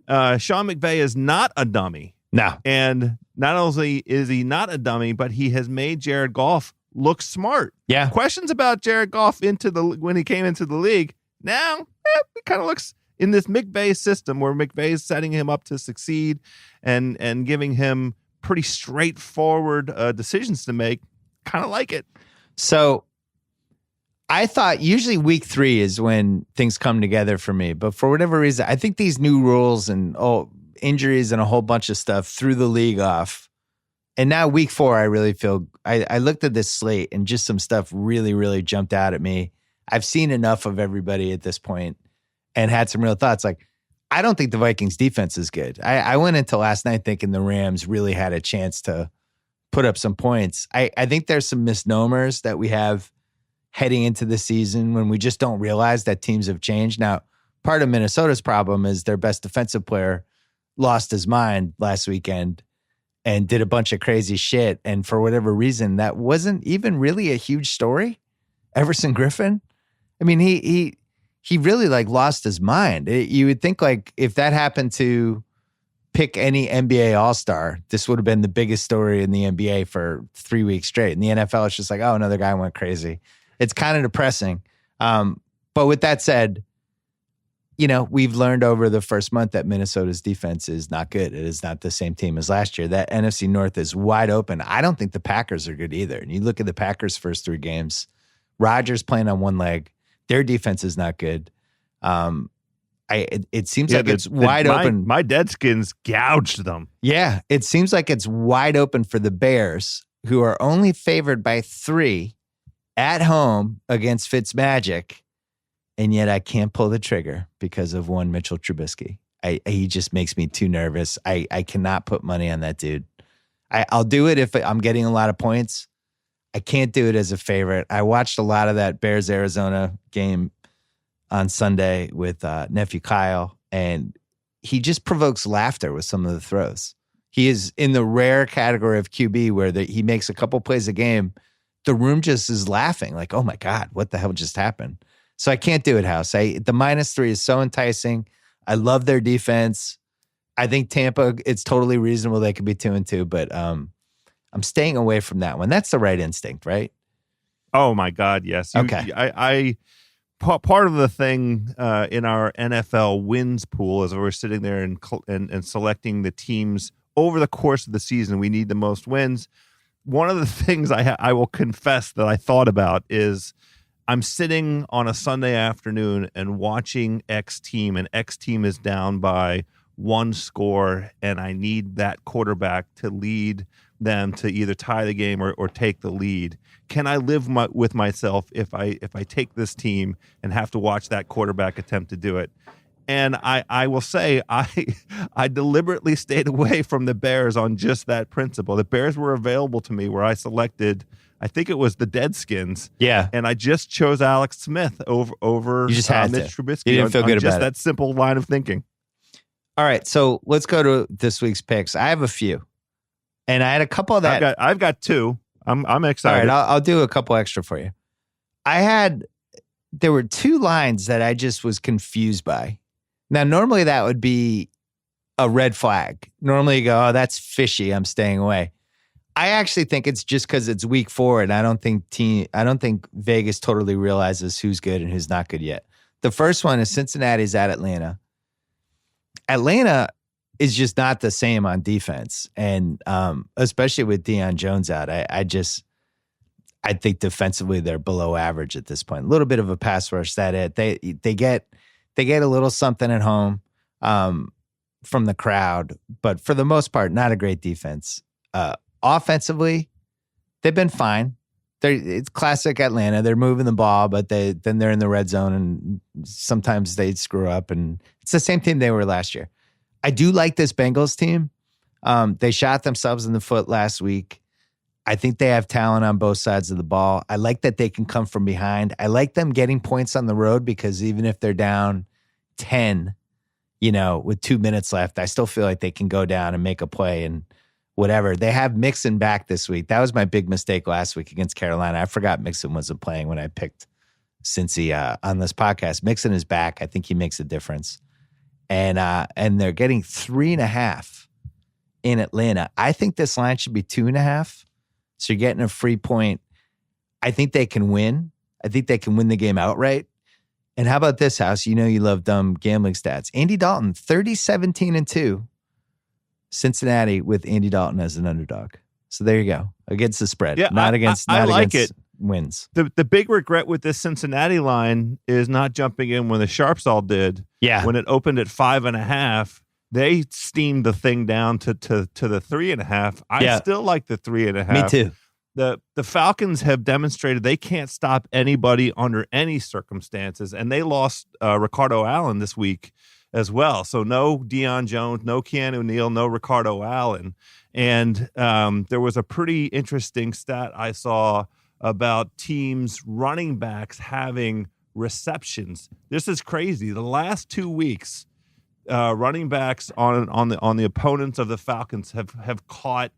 Sean McVay is not a dummy. No. And not only is he not a dummy, but he has made Jared Goff look smart. Yeah. Questions about Jared Goff when he came into the league. Now, he kind of looks in this McVay system where McVay is setting him up to succeed and giving him pretty straightforward decisions to make. Kind of like it. So I thought usually week 3 is when things come together for me. But for whatever reason, I think these new rules and injuries and a whole bunch of stuff threw the league off. And now week 4, I really feel I looked at this slate and just some stuff really, really jumped out at me. I've seen enough of everybody at this point and had some real thoughts. Like, I don't think the Vikings defense is good. I went into last night thinking the Rams really had a chance to put up some points. I think there's some misnomers that we have heading into the season when we just don't realize that teams have changed. Now, part of Minnesota's problem is their best defensive player lost his mind last weekend and did a bunch of crazy shit. And for whatever reason, that wasn't even really a huge story. Everson Griffin. I mean, he really like lost his mind. You would think like if that happened to pick any NBA All-Star, this would have been the biggest story in the NBA for 3 weeks straight. In the NFL, it's just like, oh, another guy went crazy. It's kind of depressing. But with that said, we've learned over the first month that Minnesota's defense is not good. It is not the same team as last year. That NFC North is wide open. I don't think the Packers are good either. And you look at the Packers' first 3 games, Rodgers playing on one leg. Their defense is not good. It seems like it's wide open. My Deadskins gouged them. Yeah, it seems like it's wide open for the Bears, who are only favored by 3 at home against Fitzmagic. And yet I can't pull the trigger because of one Mitchell Trubisky. He just makes me too nervous. I cannot put money on that dude. I'll do it if I'm getting a lot of points. I can't do it as a favorite. I watched a lot of that Bears-Arizona game on Sunday with nephew Kyle, and he just provokes laughter with some of the throws. He is in the rare category of QB where he makes a couple plays a game, the room just is laughing like, oh my God, what the hell just happened? So I can't do it, House. The -3 is so enticing. I love their defense. I think Tampa, it's totally reasonable they could be 2-2, but I'm staying away from that one. That's the right instinct, right? Oh my God, yes. Okay. Part of the thing in our NFL wins pool, as we're sitting there and selecting the teams over the course of the season, we need the most wins. One of the things I will confess that I thought about is I'm sitting on a Sunday afternoon and watching X team, and X team is down by 1 score, and I need that quarterback to lead them to either tie the game or take the lead. Can I live with myself if I take this team and have to watch that quarterback attempt to do it? And I will say I deliberately stayed away from the Bears on just that principle. The Bears were available to me where I selected, I think it was the Deadskins. Yeah. And I just chose Alex Smith over you just had Mitch to. Trubisky. You didn't feel good just about that simple line of thinking. All right, so let's go to this week's picks. I have a few, and I had a couple that I've got 2. I'm excited. All right, I'll do a couple extra for you. There were 2 lines that I just was confused by. Now, normally that would be a red flag. Normally you go, oh, that's fishy, I'm staying away. I actually think it's just because it's week 4, and I don't think Vegas totally realizes who's good and who's not good yet. The first one is Cincinnati's at Atlanta. Atlanta is just not the same on defense, and especially with Deion Jones out, I think defensively they're below average at this point. A little bit of a pass rush. They get a little something at home from the crowd, but for the most part, not a great defense. Offensively, they've been fine. It's classic Atlanta. They're moving the ball, but then they're in the red zone, and sometimes they screw up. And it's the same team they were last year. I do like this Bengals team. They shot themselves in the foot last week. I think they have talent on both sides of the ball. I like that they can come from behind. I like them getting points on the road because even if they're down 10, with 2 minutes left, I still feel like they can go down and make a play and whatever. They have Mixon back this week. That was my big mistake last week against Carolina. I forgot Mixon wasn't playing when I picked Cincy on this podcast. Mixon is back. I think he makes a difference. And they're getting 3.5 in Atlanta. I think this line should be 2.5. So you're getting a free point. I think they can win. I think they can win the game outright. And how about this, House? You love dumb gambling stats. Andy Dalton, 30-17-2. Cincinnati with Andy Dalton as an underdog. So there you go. Against the spread. Yeah, not against wins. The big regret with this Cincinnati line is not jumping in when the Sharps all did. Yeah. When it opened at 5.5, they steamed the thing down to the 3.5. I still like the 3.5. Me too. The Falcons have demonstrated they can't stop anybody under any circumstances, and they lost Ricardo Allen this week as well. So no Deion Jones, no Keanu Neal, no Ricardo Allen. And there was a pretty interesting stat I saw about teams' running backs having receptions. This is crazy. The last 2 weeks, running backs on the opponents of the Falcons have caught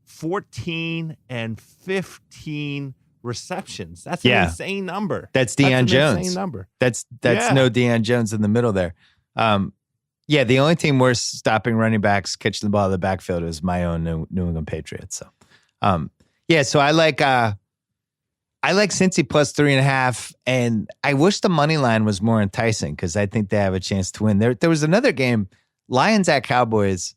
14 and 15 receptions. That's an insane number. That's Deion Jones. Insane number. That's no Deion Jones in the middle there. The only team worse stopping running backs catching the ball in the backfield is my own New England Patriots. So, so I like Cincy plus 3.5, and I wish the money line was more enticing because I think they have a chance to win. There was another game, Lions at Cowboys.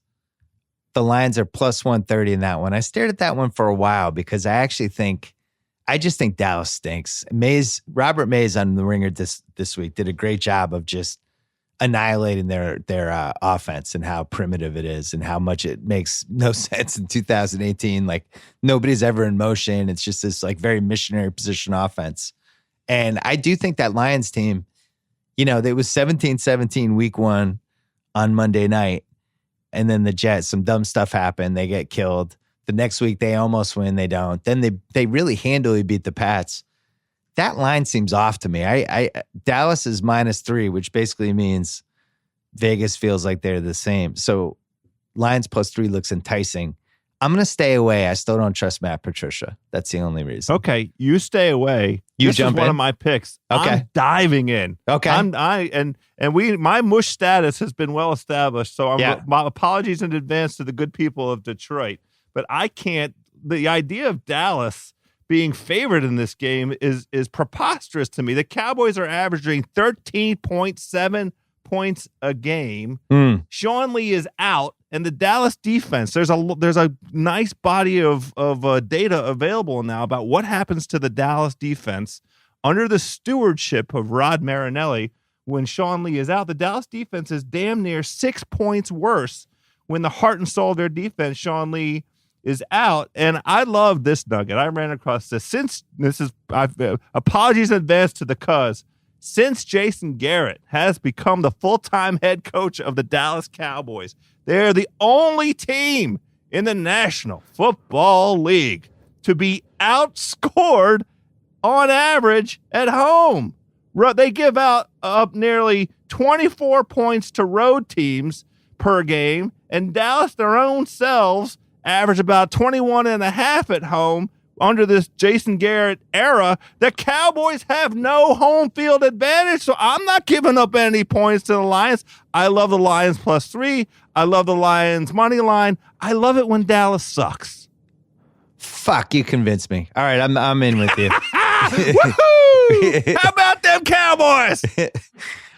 The Lions are plus 130 in that one. I stared at that one for a while because I just think Dallas stinks. Robert Mays on the Ringer this week did a great job of just annihilating their offense and how primitive it is and how much it makes no sense in 2018. Like nobody's ever in motion. It's just this like very missionary position offense. And I do think that Lions team, it was 17-17 week 1 on Monday night. And then the Jets, some dumb stuff happened. They get killed. The next week they almost win. They don't. Then they really handily beat the Pats. That line seems off to me. Dallas is -3, which basically means Vegas feels like they're the same. So Lions plus 3 looks enticing. I'm going to stay away. I still don't trust Matt Patricia. That's the only reason. Okay, you stay away. You jump is one in? of my picks. Okay. I'm diving in. Okay. My mush status has been well established. So my apologies in advance to the good people of Detroit. But I can't. The idea of Dallas being favored in this game is preposterous to me. The Cowboys are averaging 13.7 points a game. Sean Lee is out, and the Dallas defense, there's a nice body of data available now about what happens to the Dallas defense under the stewardship of Rod Marinelli when Sean Lee is out. The Dallas defense is damn near 6 points worse when the heart and soul of their defense, Sean Lee, is out. And I love this nugget. I ran across this. Apologies in advance to the Cuz. Since Jason Garrett has become the full-time head coach of the Dallas Cowboys, they're the only team in the National Football League to be outscored on average at home. They give up nearly 24 points to road teams per game, and Dallas, their own selves, average about 21 and a half at home. Under this Jason Garrett era, the Cowboys have no home field advantage, so I'm not giving up any points to the Lions. I love the Lions +3. I love the Lions money line. I love it when Dallas sucks. Fuck, you convinced me. All right, I'm in with you. Woohoo! How about them Cowboys?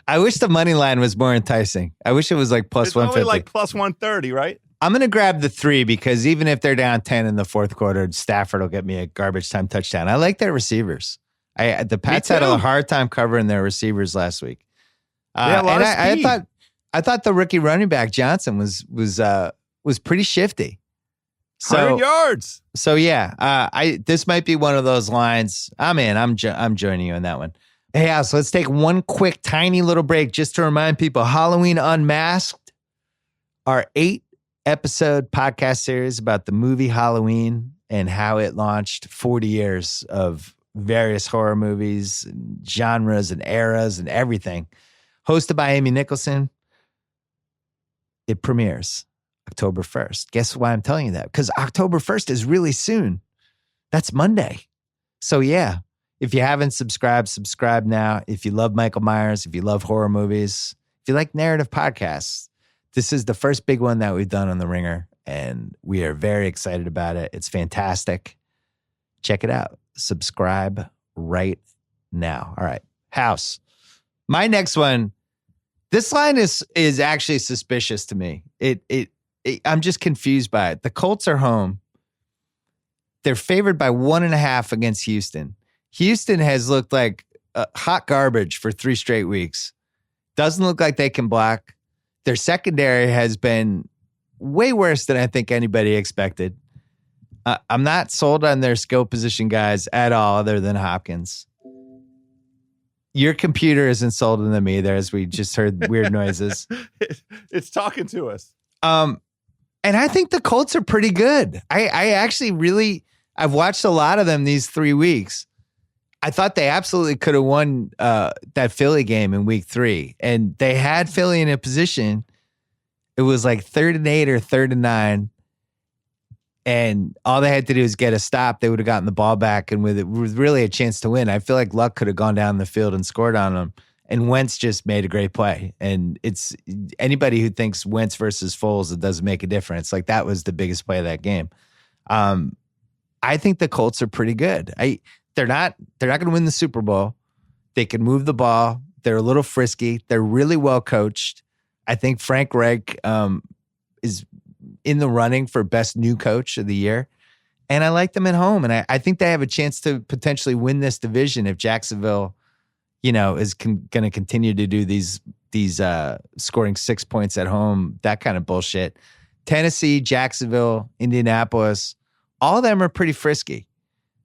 I wish the money line was more enticing. I wish it was like plus it's 150. Only like plus 130, right? I'm going to grab the 3 because even if they're down 10 in the fourth quarter, Stafford will get me a garbage time touchdown. I like their receivers. The Pats had a hard time covering their receivers last week. I thought the rookie running back Johnson was pretty shifty. 100 yards. So yeah, this might be one of those lines. I'm in. I'm joining you on that one. Hey, House, let's take one quick, tiny little break just to remind people: Halloween Unmasked, our 8-episode podcast series about the movie Halloween and how it launched 40 years of various horror movies, and genres and eras and everything. Hosted by Amy Nicholson. It premieres October 1st. Guess why I'm telling you that? Because October 1st is really soon. That's Monday. So yeah, if you haven't subscribed, subscribe now. If you love Michael Myers, if you love horror movies, if you like narrative podcasts, this is the first big one that we've done on The Ringer, and we are very excited about it. It's fantastic. Check it out. Subscribe right now. All right. House. My next one, this line is actually suspicious to me. I'm just confused by it. The Colts are home. They're favored by 1.5 against Houston. Houston has looked like hot garbage for 3 straight weeks. Doesn't look like they can block. Their secondary has been way worse than I think anybody expected. I'm not sold on their skill position guys at all, other than Hopkins. Your computer isn't sold on them either, as we just heard weird noises. It's talking to us. And I think the Colts are pretty good. I actually really, I've watched a lot of them these 3 weeks. I thought they absolutely could have won that Philly game in week 3. And they had Philly in a position. It was like 3rd and 8 or 3rd and 9. And all they had to do is get a stop. They would have gotten the ball back. And with really a chance to win. I feel like Luck could have gone down the field and scored on them. And Wentz just made a great play. And it's anybody who thinks Wentz versus Foles, it doesn't make a difference. Like that was the biggest play of that game. I think the Colts are pretty good. They're not going to win the Super Bowl. They can move the ball. They're a little frisky. They're really well coached. I think Frank Reich is in the running for best new coach of the year. And I like them at home. And I think they have a chance to potentially win this division if Jacksonville, is going to continue to do these scoring 6 points at home, that kind of bullshit. Tennessee, Jacksonville, Indianapolis, all of them are pretty frisky.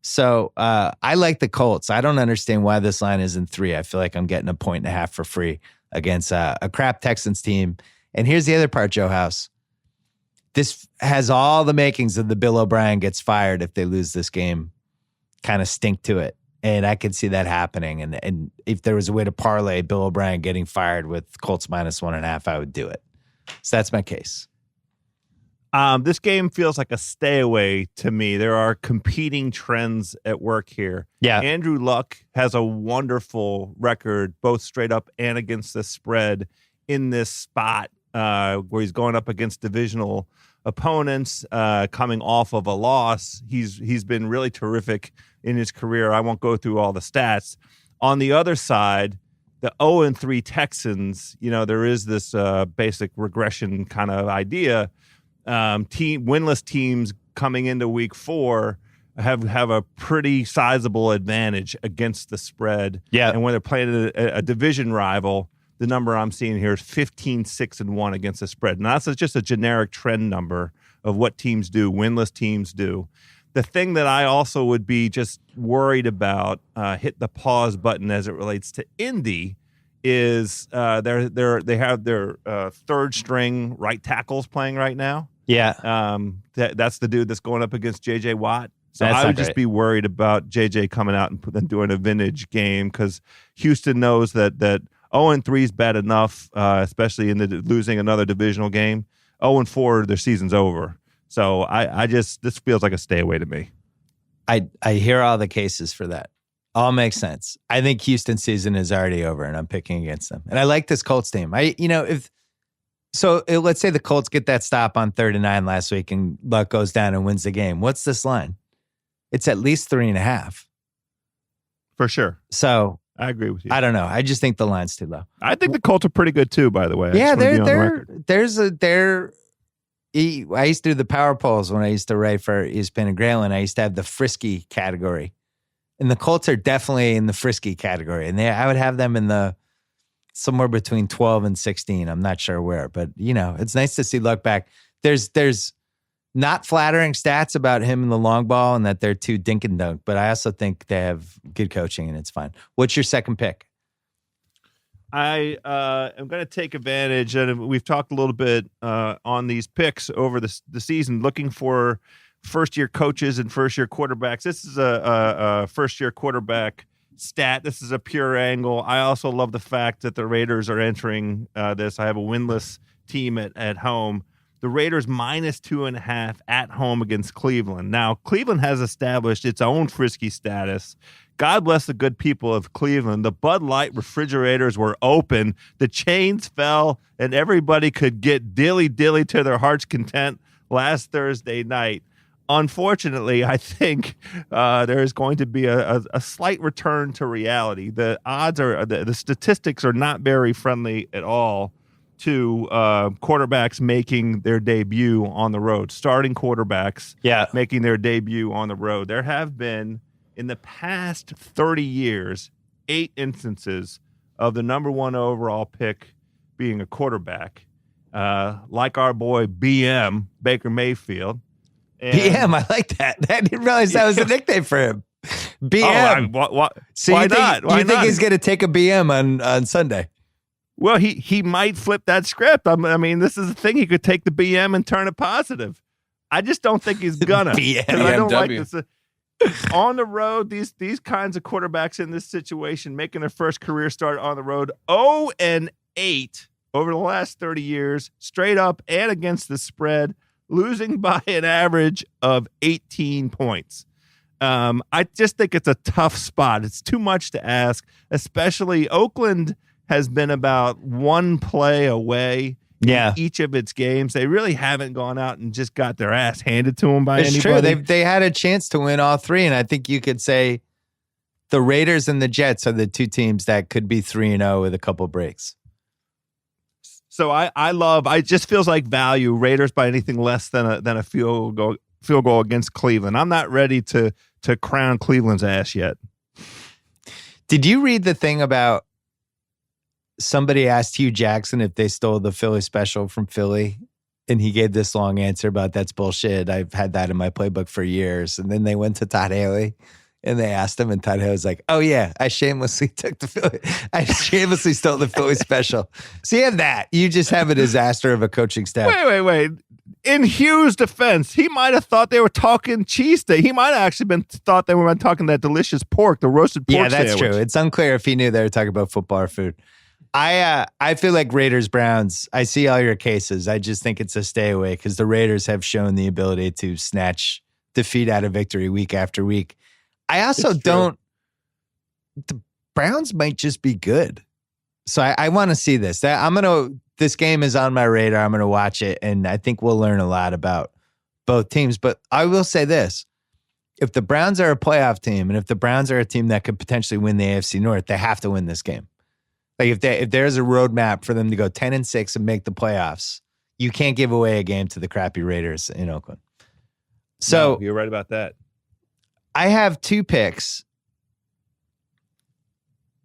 So I like the Colts. I don't understand why this line isn't 3. I feel like I'm getting 1.5 for free against a crap Texans team. And here's the other part, Joe House. This has all the makings of the Bill O'Brien gets fired if they lose this game kind of stink to it. And I could see that happening. And if there was a way to parlay Bill O'Brien getting fired with Colts -1.5, I would do it. So that's my case. This game feels like a stay away to me. There are competing trends at work here. Yeah. Andrew Luck has a wonderful record, both straight up and against the spread in this spot where he's going up against divisional opponents, coming off of a loss. He's been really terrific in his career. I won't go through all the stats. On the other side, the 0-3 Texans, there is this basic regression kind of idea. Winless teams coming into week 4 have a pretty sizable advantage against the spread. Yeah. And when they're playing a division rival, the number I'm seeing here is 15-6-1 against the spread. And that's just a generic trend number of what teams do, winless teams do. The thing that I also would be just worried about, hit the pause button as it relates to Indy, is they have their third string right tackles playing right now. Yeah. That's the dude that's going up against J.J. Watt. So That's I would not just great. be worried about J.J. coming out and doing a vintage game, because Houston knows that 0-3 is bad enough, especially in losing another divisional game. 0-4, their season's over. So this feels like a stay away to me. I hear all the cases for that. All makes sense. I think Houston's season is already over, and I'm picking against them. And I like this Colts team. Let's say the Colts get that stop on 3rd and 9 last week, and Luck goes down and wins the game. What's this line? It's at least 3.5. For sure. So I agree with you. I don't know. I just think the line's too low. I think the Colts are pretty good too, by the way. Yeah, I used to do the power polls when I used to write for ESPN and Grayland. I used to have the frisky category. And the Colts are definitely in the frisky category. And I would have them in the somewhere between 12 and 16. I'm not sure where, but it's nice to see Luck back. There's not flattering stats about him in the long ball and that they're too dink and dunk, but I also think they have good coaching and it's fine. What's your second pick? I am going to take advantage, and we've talked a little bit on these picks over the season, looking for first-year coaches and first-year quarterbacks. This is a first-year quarterback stat. This is a pure angle. I also love the fact that the Raiders are entering this. I have a winless team at home. The Raiders -2.5 at home against Cleveland. Now, Cleveland has established its own frisky status. God bless the good people of Cleveland. The Bud Light refrigerators were open. The chains fell, and everybody could get dilly-dilly to their heart's content last Thursday night. Unfortunately, I think there is going to be a slight return to reality. The odds are, the statistics are not very friendly at all to quarterbacks making their debut on the road, starting quarterbacks making their debut on the road. There have been, in the past 30 years, 8 instances of the number 1 overall pick being a quarterback, like our boy BM, Baker Mayfield. And, BM, I like that. I didn't realize that was a nickname for him. BM. So why you think, not? Why you think not? he's going to take a BM on Sunday? Well, he might flip that script. I mean, this is the thing. He could take the BM and turn it positive. I just don't think he's gonna. BM. I don't like this. On the road, these kinds of quarterbacks in this situation, making their first career start on the road, 0-8 over the last 30 years, straight up and against the spread, losing by an average of 18 points. I just think it's a tough spot. It's too much to ask, especially Oakland has been about 1 play away in each of its games. They really haven't gone out and just got their ass handed to them by anybody. It's true. They had a chance to win all 3, and I think you could say the Raiders and the Jets are the 2 teams that could be 3-0 with a couple breaks. So I just feels like value. Raiders by anything less than a field goal against Cleveland. I'm not ready to crown Cleveland's ass yet. Did you read the thing about somebody asked Hugh Jackson if they stole the Philly special from Philly, and he gave this long answer about that's bullshit. I've had that in my playbook for years. And then they went to Todd Haley and they asked him, and Todd Haley was like, "Oh yeah, I shamelessly stole the Philly special." So you have that. You just have a disaster of a coaching staff. Wait. In Hugh's defense, he might have thought they were talking cheesesteak. He might have actually thought they were talking that delicious pork, the roasted pork Yeah, that's sandwich. true. It's unclear if he knew they were talking about football or food. I feel like Raiders Browns. I see all your cases. I just think it's a stay away because the Raiders have shown the ability to snatch defeat out of victory week after week. I also don't. The Browns might just be good, so I want to see this. This game is on my radar. I'm gonna watch it, and I think we'll learn a lot about both teams. But I will say this: if the Browns are a playoff team, and if the Browns are a team that could potentially win the AFC North, they have to win this game. Like if there's a roadmap for them to go 10-6 and make the playoffs, you can't give away a game to the crappy Raiders in Oakland. So no, you're right about that. I have 2 picks,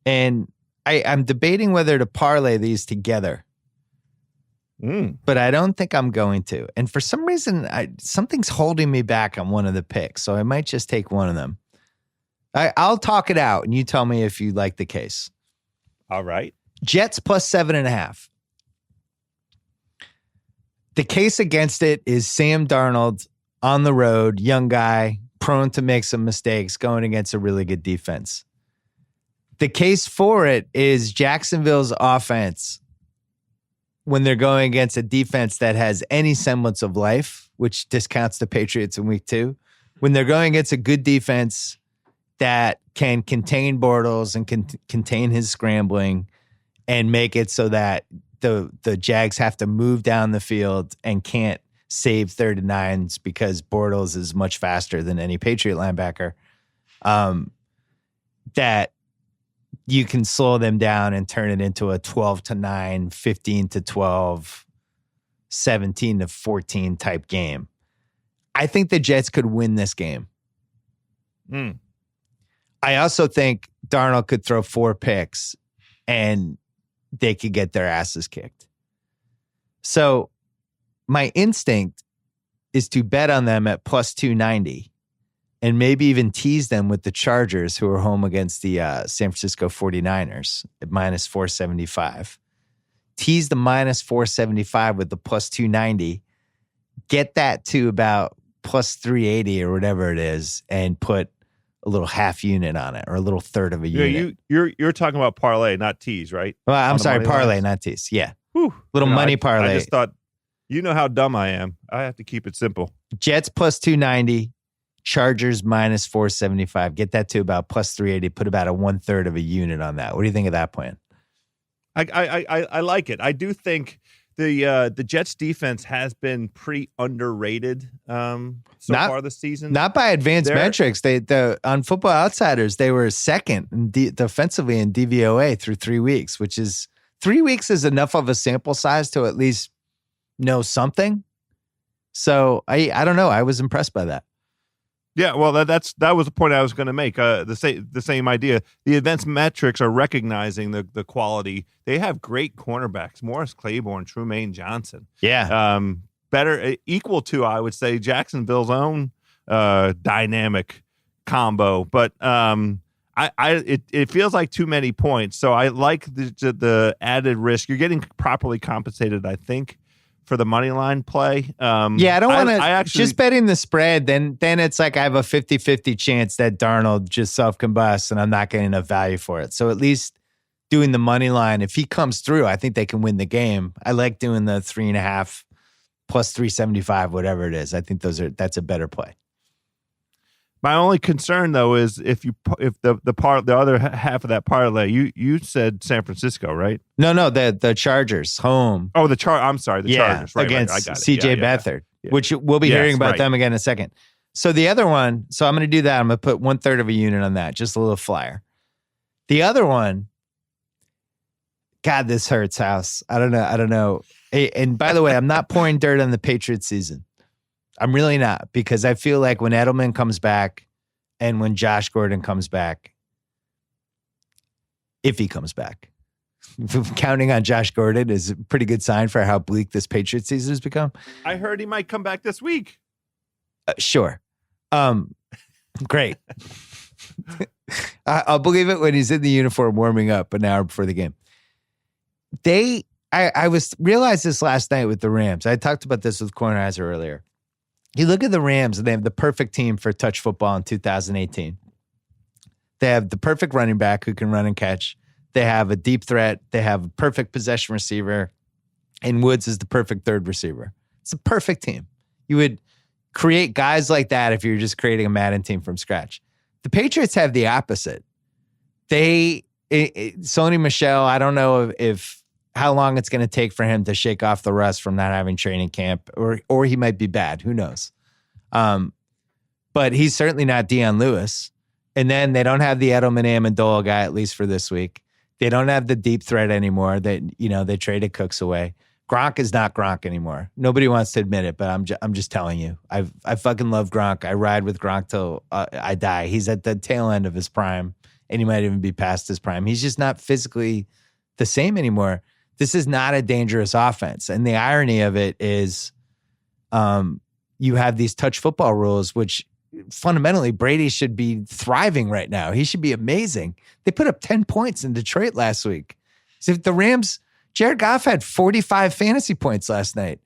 and I'm debating whether to parlay these together. But I don't think I'm going to. And for some reason, something's holding me back on one of the picks, so I might just take one of them. I'll talk it out, and you tell me if you like the case. All right. Jets plus 7.5. The case against it is Sam Darnold on the road, young guy, prone to make some mistakes, going against a really good defense. The case for it is Jacksonville's offense when they're going against a defense that has any semblance of life, which discounts the Patriots in week 2. When they're going against a good defense that can contain Bortles and contain his scrambling and make it so that the Jags have to move down the field and can't save 3rd and 9s because Bortles is much faster than any Patriot linebacker, that you can slow them down and turn it into a 12-9, 15-12, 17-14 type game. I think the Jets could win this game. I also think Darnold could throw 4 picks and they could get their asses kicked. So my instinct is to bet on them at plus 290 and maybe even tease them with the Chargers, who are home against the San Francisco 49ers at minus 475. Tease the minus 475 with the plus 290. Get that to about plus 380 or whatever it is and put a little half unit on it or a little third of a unit. You're talking about parlay, not tease, right? Well, I'm sorry, parlay, not tease. Yeah. Little money parlay. I just thought, you know how dumb I am. I have to keep it simple. Jets plus 290, Chargers minus 475. Get that to about plus 380. Put about a 1/3 of a unit on that. What do you think of that plan? I like it. I do think the Jets defense has been pretty underrated far this season. Not by advanced metrics. On Football Outsiders, they were second defensively in DVOA through 3 weeks, which is 3 weeks is enough of a sample size to at least know something. So I don't know. I was impressed by that. Yeah, well, that was the point I was going to make. The same idea. The advanced metrics are recognizing the quality. They have great cornerbacks: Morris Claiborne, Trumaine Johnson. Yeah, equal to, I would say, Jacksonville's own dynamic combo. But it feels like too many points. So I like the added risk. You're getting properly compensated, I think, for the money line play. I don't want to just betting the spread. Then it's like I have a 50-50 chance that Darnold just self-combusts and I'm not getting enough value for it. So at least doing the money line, if he comes through, I think they can win the game. I like doing the 3.5 plus 375, whatever it is. I think that's a better play. My only concern, though, is if the other half of that parlay, you said San Francisco, right? No, the Chargers home. Oh, I'm sorry, the Chargers, right? Against I got it. CJ Beathard, which we'll be hearing about them again in a second. So the other one, I'm going to do that. I'm going to put 1/3 of a unit on that, just a little flyer. The other one, God, this hurts, House. I don't know. Hey, and by the way, I'm not pouring dirt on the Patriots season. I'm really not, because I feel like when Edelman comes back and when Josh Gordon comes back, if he comes back, counting on Josh Gordon is a pretty good sign for how bleak this Patriots season has become. I heard he might come back this week. Sure. Great. I'll believe it when he's in the uniform warming up an hour before the game. I realized this last night with the Rams. I talked about this with Kornheiser earlier. You look at the Rams, and they have the perfect team for touch football in 2018. They have the perfect running back who can run and catch. They have a deep threat. They have a perfect possession receiver. And Woods is the perfect third receiver. It's a perfect team. You would create guys like that if you're just creating a Madden team from scratch. The Patriots have the opposite. Sony Michel, I don't know if how long it's going to take for him to shake off the rust from not having training camp, or he might be bad. Who knows? But he's certainly not Deion Lewis. And then they don't have the Edelman Amendola guy, at least for this week. They don't have the deep threat anymore. They traded Cooks away. Gronk is not Gronk anymore. Nobody wants to admit it, but I'm just telling you. I fucking love Gronk. I ride with Gronk till I die. He's at the tail end of his prime, and he might even be past his prime. He's just not physically the same anymore. This is not a dangerous offense. And the irony of it is you have these touch football rules, which fundamentally Brady should be thriving right now. He should be amazing. They put up 10 points in Detroit last week. So if the Rams, Jared Goff had 45 fantasy points last night.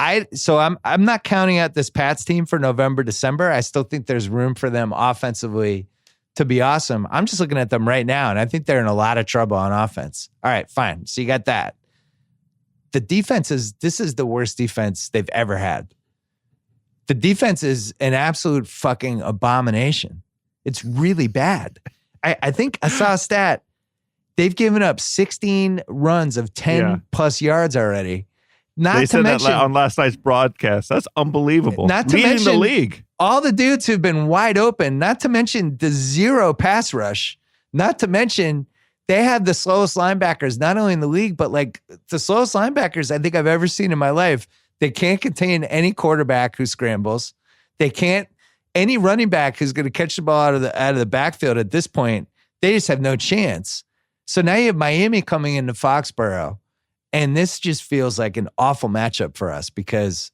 I'm not counting out this Pats team for November, December. I still think there's room for them offensively to be awesome. I'm just looking at them right now, and I think they're in a lot of trouble on offense. All right, fine. So you got that. The defense this is the worst defense they've ever had. The defense is an absolute fucking abomination. It's really bad. I think I saw a stat. They've given up 16 runs of 10 plus yards already. They said that on last night's broadcast. That's unbelievable. Not to leading mention the league. All the dudes who've been wide open, not to mention the zero pass rush, not to mention they have the slowest linebackers, not only in the league, but like the slowest linebackers I think I've ever seen in my life. They can't contain any quarterback who scrambles. They can't, any running back who's going to catch the ball out of the backfield at this point, they just have no chance. So now you have Miami coming into Foxborough, and this just feels like an awful matchup for us because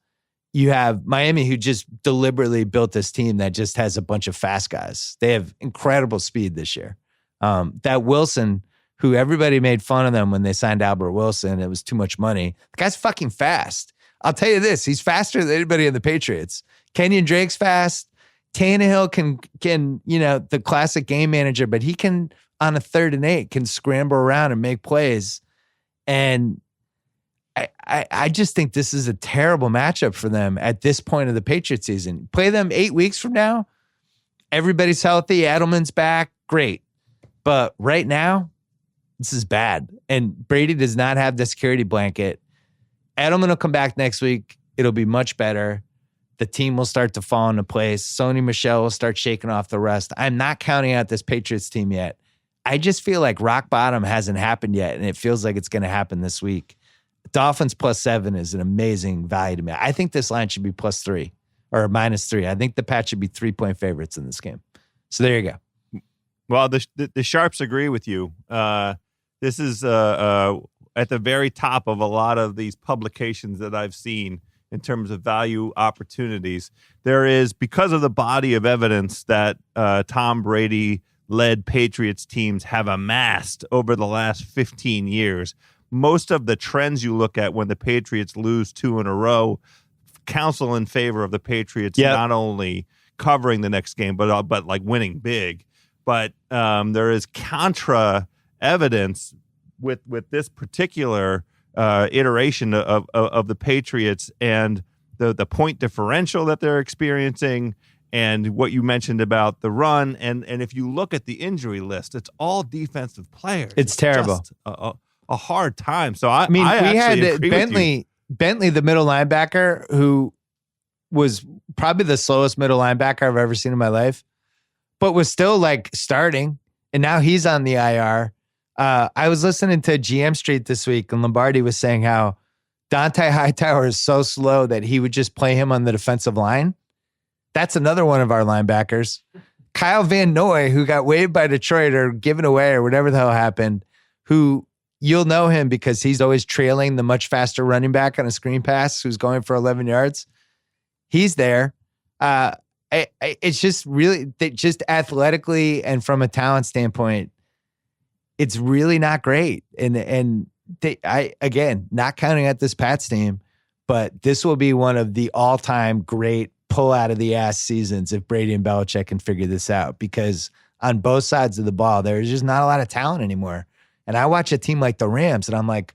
you have Miami who just deliberately built this team that just has a bunch of fast guys. They have incredible speed this year. That Wilson, who everybody made fun of them when they signed Albert Wilson, it was too much money. The guy's fucking fast. I'll tell you this, he's faster than anybody in the Patriots. Kenyon Drake's fast. Tannehill can the classic game manager, but he can, on a 3rd and 8, can scramble around and make plays. And I just think this is a terrible matchup for them at this point of the Patriots season. Play them 8 weeks from now. Everybody's healthy. Edelman's back. Great. But right now, this is bad. And Brady does not have the security blanket. Edelman will come back next week. It'll be much better. The team will start to fall into place. Sony Michel will start shaking off the rust. I'm not counting out this Patriots team yet. I just feel like rock bottom hasn't happened yet, and it feels like it's going to happen this week. Dolphins +7 is an amazing value to me. I think this line should be +3 or -3. I think the Pats should be 3-point favorites in this game. So there you go. Well, the Sharps agree with you. This is at the very top of a lot of these publications that I've seen in terms of value opportunities. There is, because of the body of evidence that Tom Brady-led Patriots teams have amassed over the last 15 years, most of the trends you look at when the Patriots lose 2 in a row counsel in favor of the Patriots not only covering the next game, but like winning big. But there is contra evidence with this particular iteration of the Patriots and the point differential that they're experiencing and what you mentioned about the run. And if you look at the injury list, it's all defensive players. It's terrible. Just a hard time. So I mean, I we had agree Bentley, the middle linebacker, who was probably the slowest middle linebacker I've ever seen in my life, but was still like starting. And now he's on the IR. I was listening to GM Street this week, and Lombardi was saying how Dante Hightower is so slow that he would just play him on the defensive line. That's another one of our linebackers. Kyle Van Noy, who got waived by Detroit or given away or whatever the hell happened, who you'll know him because he's always trailing the much faster running back on a screen pass who's going for 11 yards. He's there. It's just really, just athletically and from a talent standpoint, it's really not great. And again, not counting out this Pats team, but this will be one of the all-time great pull out of the ass seasons if Brady and Belichick can figure this out, because on both sides of the ball, there's just not a lot of talent anymore. And I watch a team like the Rams, and I'm like,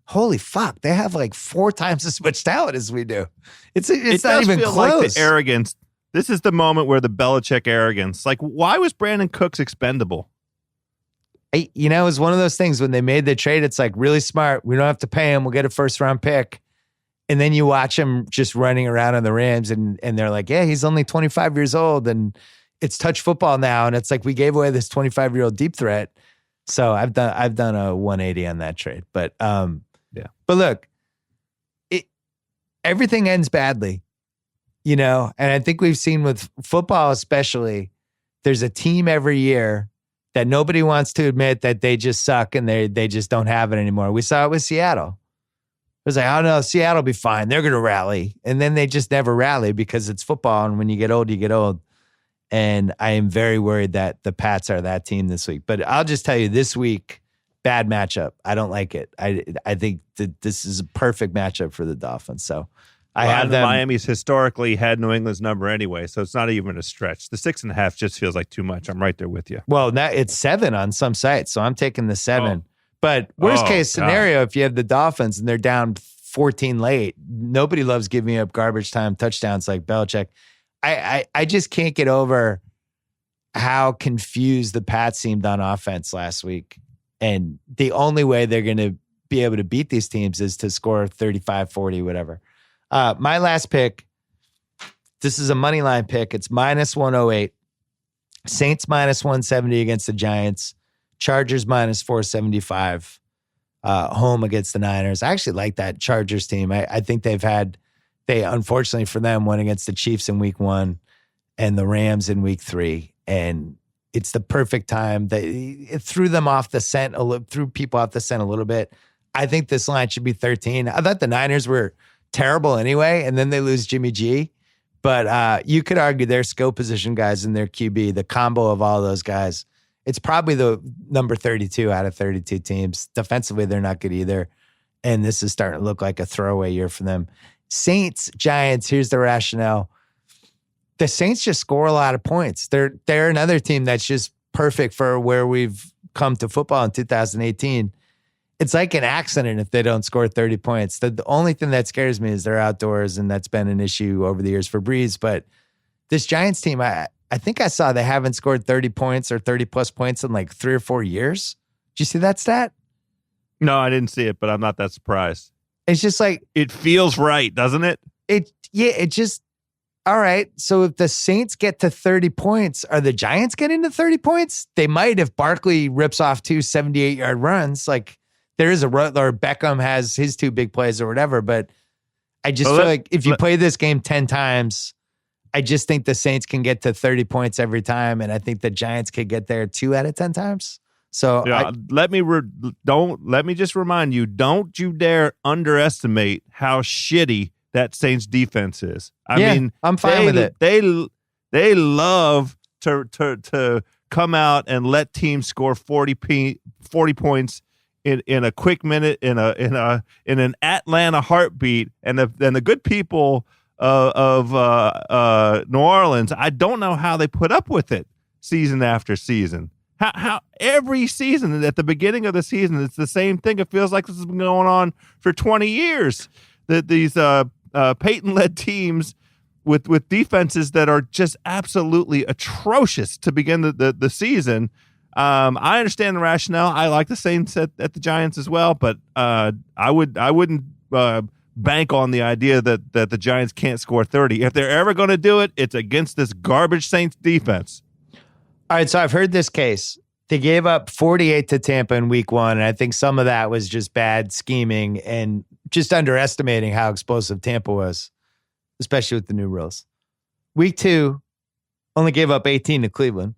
holy fuck, they have like 4 times as much talent as we do. It's not even close. Like the arrogance. This is the moment where the Belichick arrogance. Like, why was Brandon Cooks expendable? It was one of those things when they made the trade. It's like really smart. We don't have to pay him. We'll get a first-round pick. And then you watch him just running around on the Rams, and they're like, yeah, he's only 25 years old, and it's touch football now. And it's like we gave away this 25-year-old deep threat. So I've done a 180 on that trade. But yeah. But look, everything ends badly, and I think we've seen with football especially, there's a team every year that nobody wants to admit that they just suck and they just don't have it anymore. We saw it with Seattle. It was like, oh no, Seattle will be fine. They're going to rally. And then they just never rally because it's football. And when you get old, you get old. And I am very worried that the Pats are that team this week. But I'll just tell you, this week, bad matchup. I don't like it. I think that this is a perfect matchup for the Dolphins. So I have them. Miami's historically had New England's number anyway, so it's not even a stretch. The 6.5 just feels like too much. I'm right there with you. Well, now it's 7 on some sites, so I'm taking the 7. But worst case scenario, if you have the Dolphins and they're down 14 late, nobody loves giving up garbage time touchdowns like Belichick. I just can't get over how confused the Pats seemed on offense last week. And the only way they're going to be able to beat these teams is to score 35, 40, whatever. My last pick, this is a money line pick. It's minus 108. Saints minus 170 against the Giants. Chargers minus 475 home against the Niners. I actually like that Chargers team. I think they unfortunately for them went against the Chiefs in week 1 and the Rams in week 3. And it's the perfect time. It threw them off the scent, threw people off the scent a little bit. I think this line should be 13. I thought the Niners were terrible anyway, and then they lose Jimmy G. But you could argue their skill position guys and their QB, the combo of all those guys, it's probably the number 32 out of 32 teams. Defensively, they're not good either. And this is starting to look like a throwaway year for them. Saints, Giants, here's the rationale. The Saints just score a lot of points. They're another team that's just perfect for where we've come to football in 2018. It's like an accident if they don't score 30 points. The only thing that scares me is they're outdoors, and that's been an issue over the years for Breeze. But this Giants team, I think I saw they haven't scored 30 points or 30-plus points in like 3 or 4 years. Did you see that stat? No, I didn't see it, but I'm not that surprised. It's just like... It feels right, doesn't it? It just... All right, so if the Saints get to 30 points, are the Giants getting to 30 points? They might if Barkley rips off 2 78-yard runs. Like... There is or Beckham has his 2 big plays or whatever, but I just feel like if you play this game 10 times, I just think the Saints can get to 30 points every time, and I think the Giants could get there 2 out of 10 times. So yeah, let me just remind you, don't you dare underestimate how shitty that Saints defense is. I mean, I'm fine with it. They love to come out and let teams score 40 points in a quick minute, in an Atlanta heartbeat, and the good people of New Orleans, I don't know how they put up with it season after season. How every season at the beginning of the season it's the same thing. It feels like this has been going on for 20 years. That these Peyton-led teams with defenses that are just absolutely atrocious to begin the season. I understand the rationale. I like the Saints at the Giants as well, but I wouldn't bank on the idea that the Giants can't score 30. If they're ever going to do it, it's against this garbage Saints defense. All right, so I've heard this case. They gave up 48 to Tampa in week 1, and I think some of that was just bad scheming and just underestimating how explosive Tampa was, especially with the new rules. Week 2, only gave up 18 to Cleveland.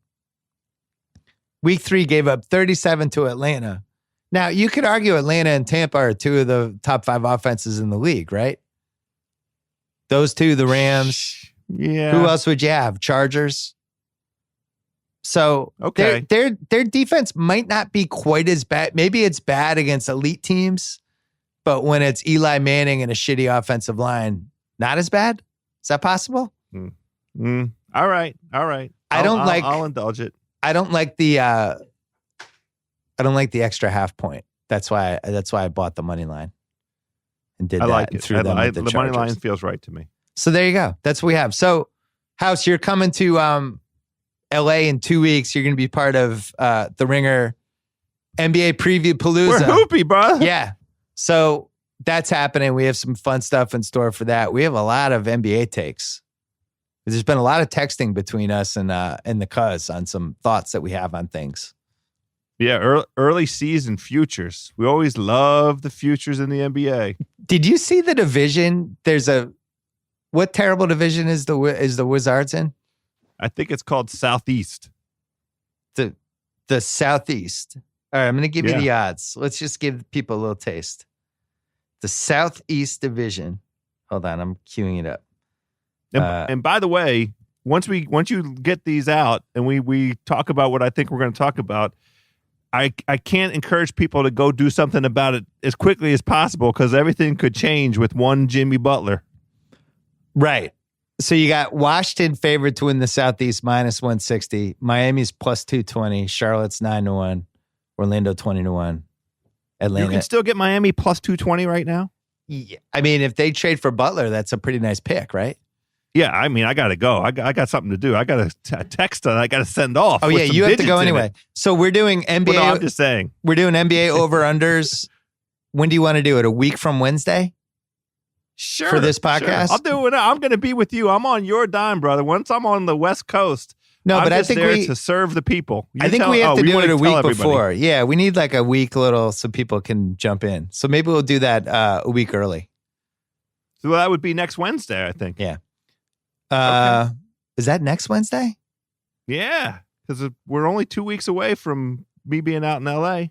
Week 3 gave up 37 to Atlanta. Now, you could argue Atlanta and Tampa are 2 of the top 5 offenses in the league, right? Those 2, the Rams. Yeah. Who else would you have? Chargers. So okay, their defense might not be quite as bad. Maybe it's bad against elite teams, but when it's Eli Manning and a shitty offensive line, not as bad. Is that possible? All right. I'll indulge it. I don't like the I don't like the extra half point. That's why I bought the money line and did I that. like and it. threw them at The the money line Chargers. feels right to me. So there you go. That's what we have. So, House, you're coming to LA in 2 weeks. You're going to be part of the Ringer NBA Preview Palooza. We're hoopy, bro. Yeah. So that's happening. We have some fun stuff in store for that. We have a lot of NBA takes. There's been a lot of texting between us and the Cuz on some thoughts that we have on things. Yeah, early season futures. We always love the futures in the NBA. Did you see the division? What terrible division is the Wizards in? I think it's called Southeast. The Southeast. All right, I'm going to give you the odds. Let's just give people a little taste. The Southeast Division. Hold on, I'm queuing it up. And by the way, once you get these out and we talk about what I think we're going to talk about, I can't encourage people to go do something about it as quickly as possible because everything could change with one Jimmy Butler. Right. So you got Washington favored to win the Southeast -160. Miami's +220. Charlotte's 9-1. Orlando 20-1. Atlanta. You can still get Miami +220 right now. Yeah. I mean, if they trade for Butler, that's a pretty nice pick, right? Yeah, I mean, I got to go. I got something to do. I got a text that I got to send off. Oh, yeah, you have to go anyway. So we're doing NBA. Well, no, I'm just saying. We're doing NBA over-unders. When do you want to do it? A week from Wednesday? Sure. For this podcast? Sure. I'll do it. I'm going to be with you. I'm on your dime, brother. Once I'm on the West Coast, no, but I'm I just think there to serve the people. I think we have to do it a week before. Yeah, we need like a week little so people can jump in. So maybe we'll do that a week early. So that would be next Wednesday, I think. Yeah. Okay. Is that next Wednesday? Yeah, because we're only 2 weeks away from me being out in LA.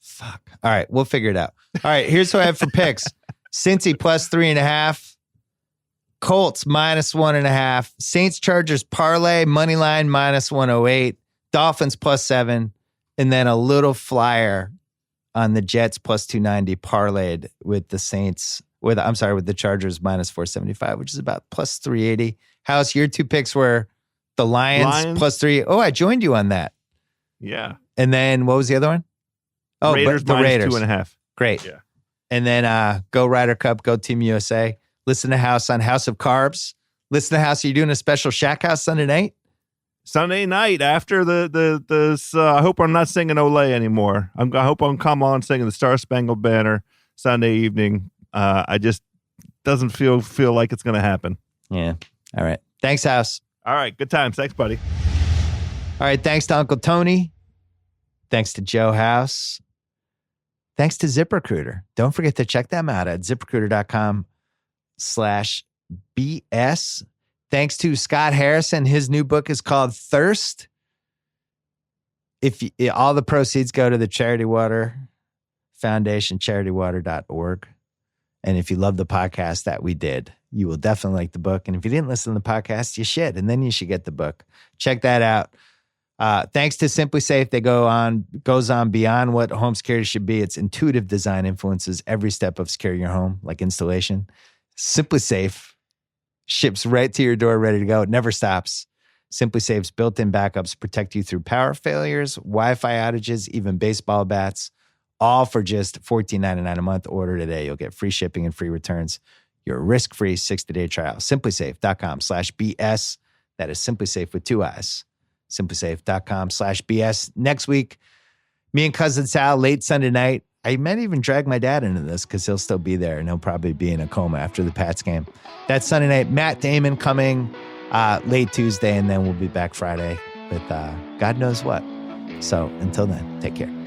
Fuck. All right, we'll figure it out. All right, here's what I have for picks. Cincy +3.5. Colts -1.5. Saints Chargers parlay money line -108. Dolphins +7, and then a little flyer on the Jets +290 parlayed with the Saints with the Chargers -475, which is about +380. House, your two picks were the Lions +3. Oh, I joined you on that. Yeah. And then what was the other one? Oh, Raiders the Raiders -2.5. Great. Yeah. And then go Ryder Cup, go Team USA. Listen to House on House of Carbs. Listen to House. Are you doing a special Shack House Sunday night? Sunday night after I hope I'm not singing Olay anymore. I hope I'm come on singing the Star Spangled Banner Sunday evening. I just doesn't feel like it's going to happen. Yeah. All right. Thanks, House. All right. Good times. Thanks, buddy. All right. Thanks to Uncle Tony. Thanks to Joe House. Thanks to ZipRecruiter. Don't forget to check them out at ZipRecruiter.com/BS. Thanks to Scott Harrison. His new book is called Thirst. All the proceeds go to the Charity Water Foundation, charitywater.org. And if you love the podcast that we did, you will definitely like the book. And if you didn't listen to the podcast, you should. And then you should get the book. Check that out. Thanks to Simply Safe, they goes on beyond what home security should be. Its intuitive design influences every step of securing your home, like installation. Simply Safe ships right to your door, ready to go. It never stops. Simply Safe's built-in backups protect you through power failures, Wi-Fi outages, even baseball bats, all for just $14.99 a month. Order today. You'll get free shipping and free returns. Your risk-free 60-day trial. SimplySafe.com/BS. That is Simply Safe with 2 I's. SimplySafe.com/BS. Next week, me and Cousin Sal, late Sunday night. I might even drag my dad into this because he'll still be there and he'll probably be in a coma after the Pats game. That's Sunday night. Matt Damon coming late Tuesday, and then we'll be back Friday with God knows what. So until then, take care.